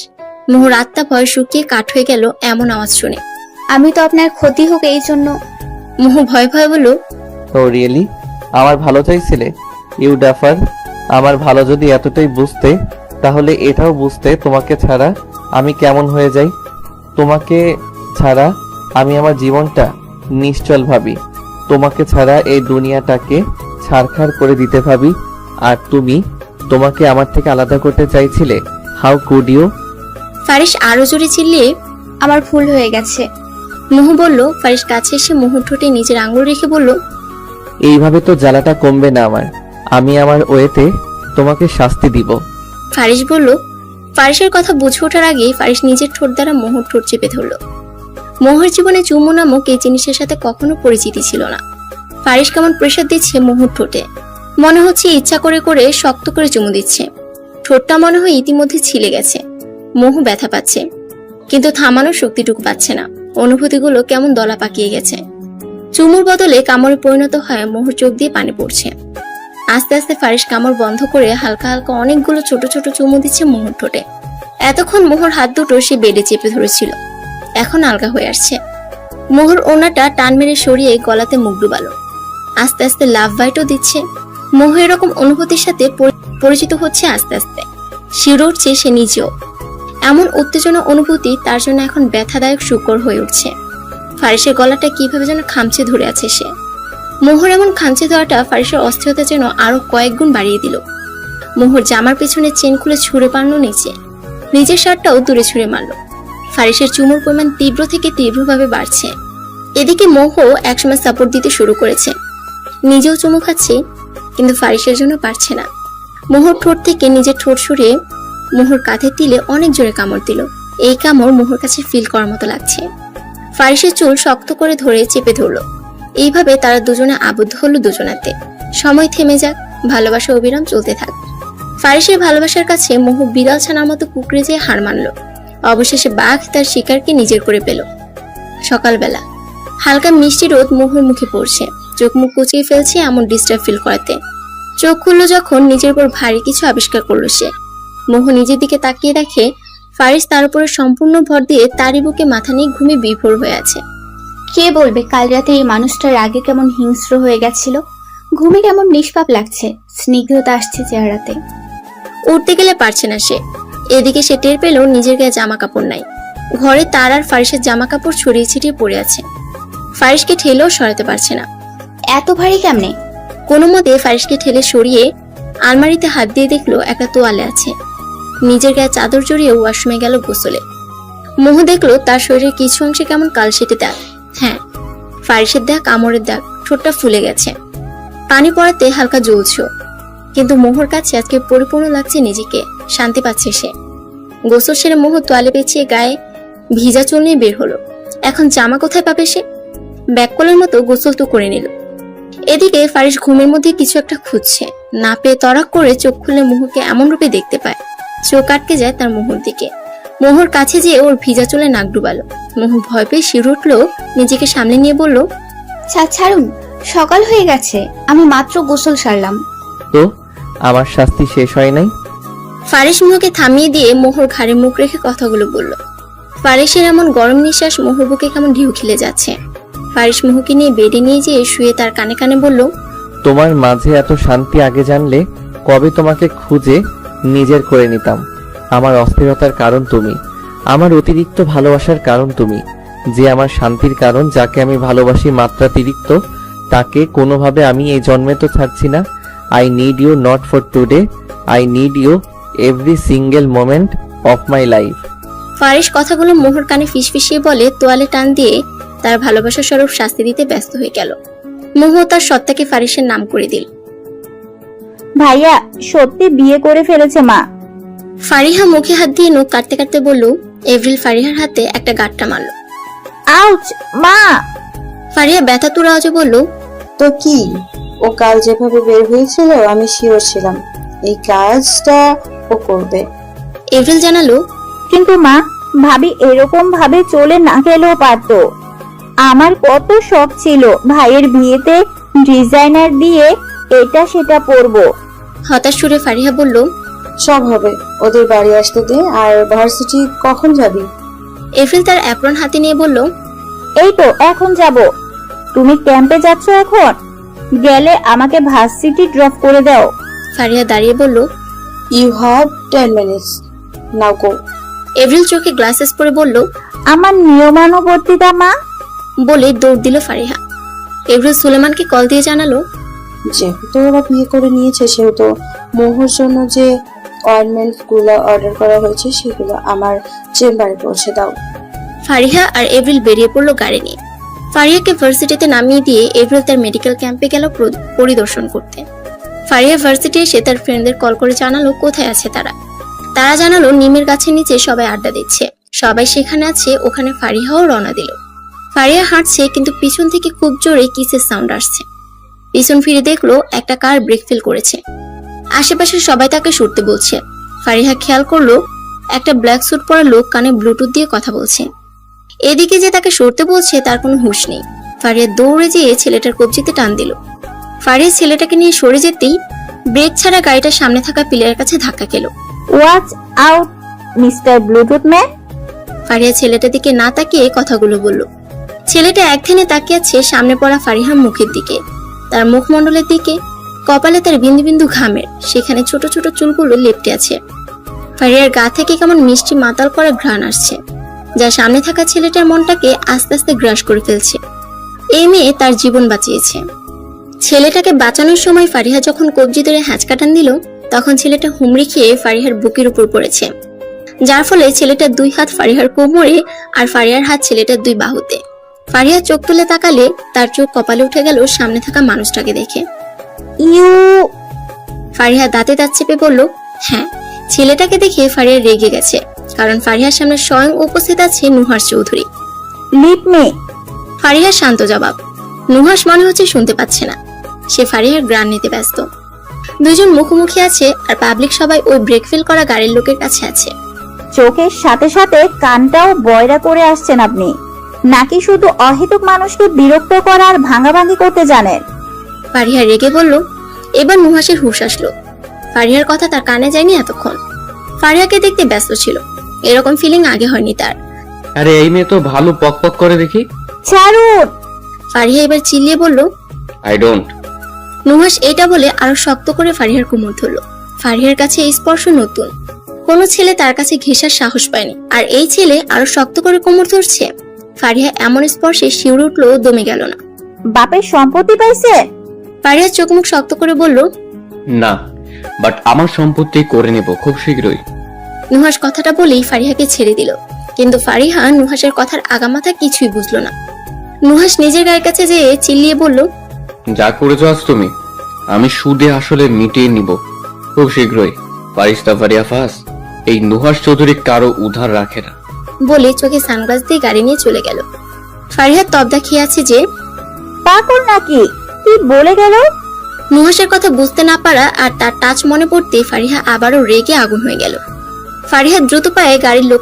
মুহুর আত্মা ভয় শুকিয়ে কাঠ হয়ে গেল এমন আওয়াজ শুনে। আমি তো আপনার ক্ষতি হোক এই জন্য। মুহু ভয় ভয় বলল, ও রিয়েলি? আমার ভালো চাইছিলে? You duffer. আমার ভালো যদি এতটাই বুঝতে, তাহলে এটাও বুঝতে তোমাকে ছাড়া আমি কেমন হয়ে যাই। তোমাকে ছাড়া আমি আমার জীবনটা নিশ্চল ভাবি। তোমাকে ছাড়া এই দুনিয়াটাকে ছারখার করে দিতে ভাবি। আর তুমি তোমাকে আমার থেকে আলাদা করতে চাইছিলে। How could you? ফারিস আরো জোরে চিল্লিয়ে, আমার ভুল হয়ে গেছে। মুহু বলল। ফারিস কাছে এসে মুহুর ঠোঁটে নিজের আঙুল রেখে বলল, এইভাবে তো জ্বালাটা কমবে না আমার। আমি আমার ওয়েতে তোমাকে শাস্তি দিব। ফারিস বলল। ফারিসের কথা বুঝে ওঠার আগে ফারিস নিজের ঠোঁট দ্বারা মুহুর ঠোঁট চেপে ধরল। মুহুর জীবনে চুমু নামক এই জিনিসের সাথে কখনো পরিচিতি ছিল না। ফারিস কেমন প্রেসার দিচ্ছে মুহুর ঠোঁটে। মনে হচ্ছে ইচ্ছা করে করে শক্ত করে চুমু দিচ্ছে। ঠোঁটটা মনে হয় ইতিমধ্যে ছিলে গেছে। মুহু ব্যথা পাচ্ছে, কিন্তু থামানোর শক্তিটুকু পাচ্ছে না। অনুভূতিগুলো কেমন দলা পাকিয়ে গেছে। চুমুর বদলে কামড়ে পরিণত হয় মুহুর চোখ দিয়ে পানি পড়ছে। আস্তে আস্তে ফারিস কামড় বন্ধ করে হালকা হালকা অনেকগুলো ছোট ছোট চুমু দিচ্ছে মুহুর ঠোঁটে। এতক্ষণ মুহুর হাত দুটো সে বেডে চেপে ধরেছিল, এখন আলগা হয়ে আসছে। মুহুর ওনাটা টান মেরে সরিয়ে গলাতে মুখ ডুবালো। আস্তে আস্তে লাভ বাইটও দিচ্ছে। মুহু এরকম অনুভূতির সাথে পরিচিত হচ্ছে আস্তে আস্তে। শিউরে উঠছে সে নিজেও। এমন উত্তেজনা অনুভূতি তার জন্য এখন ব্যথাদায়ক শুকর হয়ে উঠছে। ফারিসের গলাটা কিভাবে যেন খামচে ধরে আছে সে। মুহুর এমন খামচে ধরাটা ফারিসের অস্থিরতা যেন আরো কয়েক গুণ বাড়িয়ে দিল। মুহুর জামার পেছনে চেন খুলে ছুঁড়ে পারলো নিচে। নিজের শার্টটাও দূরে ছুঁড়ে মারল। ফারিসের চুমুর পরিমাণ তীব্র থেকে তীব্রভাবে বাড়ছে। এদিকে মুহু একসময় সাপোর্ট দিতে শুরু করেছে। নিজেও চুমু খাচ্ছে, কিন্তু ফারিসের জন্য পারছে না। মুহুর ঠোঁট থেকে নিজের ঠোঁট সরিয়ে মুহুর কাঁধে তিলে অনেক জোরে কামড় দিল। এই কামড় মুহুর কাছে ফিল করার মতো লাগছে। ফারিসের চুল শক্ত করে ধরে চেপে ধরল। এইভাবে তারা দুজনে আবদ্ধ হলো দুজনাতে। সময় থেমে যাক, ভালোবাসা অবিরাম চলতে থাক। ফারিসের ভালোবাসার কাছে মুহু বিড়াল ছানার মতো কুকড়ে যেয়ে হার মানল। অবশেষে বাঘ তার শিকারকে নিজের করে পেল। সকালবেলা হালকা মিষ্টি রোদ মুহুর মুখে পড়ছে। চোখ মুখ কুচিয়ে ফেলছে এমন ডিস্টার্ব ফিল করাতে। চোখ খুলল যখন নিজের উপর ভারী কিছু আবিষ্কার করলো সে। মুহু নিজের দিকে তাকিয়ে দেখে ফারিস তার উপরে সম্পূর্ণ ভর দিয়ে তারই বুকে মাথা নিয়ে ঘুমে বিভোর হয়ে আছে। কে বলবে কাল রাতে এই মানুষটার আগে কেমন হিংস্র হয়ে গেছিল। ঘুমে কেমন নিষ্পাপ লাগছে, স্নিগ্ধতা আসছে চেহারাতে। উঠতে গেলে পারছে না সে। এদিকে সে টের পেল নিজের গায়ে জামা কাপড় নাই। ঘরে তার আর ফারিসের জামা কাপড় ছড়িয়ে ছিটিয়ে পড়ে আছে। ফারিসকে ঠেলেও সরাতে পারছে না। এত ভারী কেমনে? কোনো মতে ফারিসকে ঠেলে সরিয়ে আলমারিতে হাত দিয়ে দেখলো একটা তোয়ালে আছে। নিজের গায়ে চাদর জড়িয়ে ওয়াশরুমে গেল গোসলে। মুহু দেখলো তার শরীরের কিছু অংশে কেমন কালশেটে দাগ। হ্যাঁ, ফারিসের দাগ, কামড়ের দাগ। ঠোঁটটা ফুলে গেছে, পানি পড়াতে হালকা জ্বলছে। কিন্তু মোহর কাছে আজকে পরিপূর্ণ লাগছে নিজেকে, শান্তি পাচ্ছে সে। গোসল সেরে মোহর তোয়ালে পেঁচিয়ে গায়ে ভিজা চুল নিয়ে বের হলো। এখন জামা কোথায় পাবে সে? ব্যাককলের মতো গোসল তো করে নিল। এদিকে ফারিস ঘুমের মধ্যে কিছু একটা খুঁজছে, না পেয়ে তড়াক করে চোখ খুলে মোহকে এমন রূপে দেখতে পায়, চোখ আটকে যায় তার মোহর দিকে। মোহর কাছে যেয়ে ওর ভিজা চুলে নাক ডুবালো। মোহ ভয় পেয়ে শিউরে উঠলো, নিজেকে সামনে নিয়ে বলল, ছাড়ুন, সকাল হয়ে গেছে, আমি মাত্র গোসল সারলাম। তো আমার শাস্তি শেষ হয় নাই? ফারিস মোহকে থামিয়ে দিয়ে মোহর ঘাড়ে মুখ রেখে কথাগুলো বলল। ফারিসের এমন গরম নিঃশ্বাস মোহর বুকে কেমন ঢেউ খেলে যাচ্ছে। ফারিস মোহকে নিয়ে বেডে নিয়ে যেয়ে শুয়ে তার কানে কানে বলল, তোমার মাঝে এত শান্তি আগে জানলে কবে তোমাকে খুঁজে নিজের করে নিতাম। আমার অস্থিরতার কারণ তুমি, আমার অতিরিক্ত ভালোবাসার কারণ তুমি, যে আমার শান্তির কারণ, যাকে আমি ভালোবাসি মাত্রাতিরিক্ত, তাকে কোনোভাবে আমি এই জন্মে তো ছাড়ছি না। I need you not for today, I need you every single moment of my life. Faris কথাগুলো মোহর কানে ফিসফিসিয়ে বলে তোয়ালে টান দিয়ে তার ভালোবাসা স্বরূপ শাস্তি দিতে ব্যস্ত হয়ে গেল। মোহ তার সত্তাকে ফারিসের নাম করে দিল। ভাইয়া সত্যি বিয়ে করে ফেলেছে মা। ফারিহা মুখে হাত দিয়ে নখ কাটতে কাটতে বলল। এভরিল ফারিহার হাতে একটা গাঁটটা মারল। আউচ মা! ফারিহা ব্যথা তুর আওয়াজে বলল, তো কি, ও কাল যেভাবে বের হয়েছিল আমি শিওর ছিলাম এই কাজটা ও করবে। এভরিল জানালো, কিন্তু মা, ভাবি এরকম ভাবে চলে না গেলেও পারতো। আমার কত শখ ছিল ভাইয়ের বিয়েতে ডিজাইনার দিয়ে এটা সেটা পরবো। হতাশ সুরে ফারিহা বলল, সব হবে, ওদের বাড়ি আসতে দে। আর ভার্সিটি কখন যাবি? এভরিল তার অ্যাপ্রন হাতে নিয়ে বলল, এই তো এখন যাব। তুমি ক্যাম্পে যাচ্ছ এখন? গেলে আমাকে ভার্সিটি ড্রপ করে দাও। ফারিহা দাঁড়িয়ে বলল, you have 10 minutes, now go. Avril চোখে গ্লাসেস পরে বলল, আমার নিয়মানুবর্তিতা মা। বলে দৌড় দিল ফারিহা। এভরিল সুলেমানকে কল দিয়ে জানালো, যেহেতু ওরা বিয়ে করে নিয়েছে সেহেতু মোহর জন্য যে অয়েন্টমেন্ট গুলো অর্ডার করা হয়েছে সেগুলো আমার চেম্বারে পৌঁছে দাও। ফারিহা আর এভরিল বেরিয়ে পড়লো গাড়ি নিয়ে। ফারিহাকে ভার্সিটিতে নামিয়ে দিয়ে এভরিল তার মেডিকেল ক্যাম্পে গেল পরিদর্শন করতে। ফারিহা ভার্সিটি এসে তার ফ্রেন্ডদের কল করে জানালো কোথায় আছে তারা। তারা জানালো নিমের গাছের নিচে সবাই আড্ডা দিচ্ছে, সবাই সেখানে আছে। ওখানে ফারিহাও রওনা দিল। ফারিহা হাঁটছে, কিন্তু পিছন থেকে খুব জোরে কিসের সাউন্ড আসছে। পিছন ফিরে দেখলো একটা কার ব্রেক ফেল করেছে। আশেপাশে সবাই তাকে সরতে বলছে। ফারিহা খেয়াল করলো একটা ব্ল্যাক স্যুট পরা লোক কানে ব্লুটুথ দিয়ে কথা বলছে। এদিকে যে তাকে সরতে বলছে তার কোনো হুঁশ নেই। ফারিহা দৌড়ে যেয়ে ছেলেটার কবজিতে টান দিল। ফারিহা ছেলেটাকে নিয়ে সরে যেতেই ব্রেক ছাড়া গাড়িটা সামনে থাকা পিলারের কাছে ধাক্কা খেলো। Watch out mister Bluetooth man. Fariha ছেলেটার দিকে না তাকিয়ে কথাগুলো বলল। ছেলেটা একধানে তাকিয়ে আছে সামনে পড়া ফারিহার মুখের দিকে, তার মুখমণ্ডলের দিকে। কপালে তার বিন্দু বিন্দু ঘামের, সেখানে ছোট ছোট চুলগুলো লেপ্টে আছে। ফারিহার গা থেকে কেমন মিষ্টি মাতাল করা ঘ্রাণ আসছে, যা সামনে থাকা ছেলেটার মনটাকে আস্তে আস্তে গ্রাস করে ফেলছে। এই মেয়ে তার জীবন বাঁচিয়েছে। ছেলেটাকে বাঁচানোর সময় ফারিহা যখন কবজি ধরে হ্যাঁচকাটান দিল, তখন ছেলেটা হুমড়ি খেয়ে ফারিহার বুকের উপর পড়েছে, যার ফলে ছেলেটার দুই হাত ফারিহার কোমরে আর ফারিহার হাত ছেলেটার দুই বাহুতে। ফারিহা চোখ তুলে তাকালে তার চোখ কপালে উঠে গেল সামনে থাকা মানুষটাকে দেখে। ইউ! ফারিহা দাঁতে দাঁত চেপে বলল, হ্যাঁ। ছেলেটাকে দেখে ফারিহা রেগে গেছে, কারণ ফারিহার সামনে স্বয়ং উপস্থিত আছে নুহাস চৌধুরী। Leave me. ফারিহার শান্ত জবাব। নুহাস মনে হচ্ছে শুনতে পাচ্ছে না, সে ফারিহার গ্রান নিতে ব্যস্ত। দুইজন মুখোমুখি আছে, আর পাবলিক সবাই ওই ব্রেক ফেল করা গাড়ির লোকের কাছে আছে। চোখের সাথে সাথে কানটাও বয়রা করে আসছেন আপনি, নাকি শুধু অহেতুক মানুষকে বিরক্ত করা আর ভাঙাভাঙি করতে জানেন? ফারিহা রেগে বলল। এবার নুহাসের হুঁশ আসলো। ফারিহার কথা তার কানে যায়নি এতক্ষণ। ফারিহাকে দেখতে ব্যস্ত ছিল, এরকম ফিলিং আগে হয়নি তার। আরে এই মেয়ে তো ভালো পক পক করে দেখি। ছাড়ুন! ফারিহা এবার চিল্লিয়ে বলল, আই ডোন্ট। নুহাস এটা বলে আরো শক্ত করে ফারিহার কোমর ধরল। ফারিহার কাছে এই স্পর্শ নতুন, কোনো ছেলে তার কাছে ঘেঁষার সাহস পায়নি, আর এই ছেলে আরো শক্ত করে কোমর ধরছে। ফারিহা এমন স্পর্শে শিউরে উঠলো, দমে গেল না। বাপের সম্পত্তি পাইছে? ফারিহা চোখ মুখ শক্ত করে বলল, না, বাট আমার সম্পত্তি করে নেব খুব শীঘ্রই। নুহাস কথাটা বলেই ফারিহাকে ছেড়ে দিল, কিন্তু ফারিহা নুহাসের কথার আগামাথা কিছুই বুঝলো না। নুহাস নিজের গায়ের কাছে যেয়ে চিল্লিয়ে বলল, যা করেছো আজ তুমি, আমি সুদে আসলে মিটিয়ে নিব খুব শীঘ্রই। ফারিস্তা ফারিয়া ফাস, এই নুহাস চৌধুরী কারো উধার রাখে না। বলে চোখে সানগ্লাস দিয়ে গাড়ি নিয়ে চলে গেল। ফারিহা তবদা খেয়ে আছে যে পাগল নাকি? কি বলে গেল? নুহাসের কথা বুঝতে না পারা আর তার টাচ মনে পড়তে ফারিহা আবারও রেগে আগুন হয়ে গেল। ফারিহা দ্রুত পায়ে গাড়ির লোক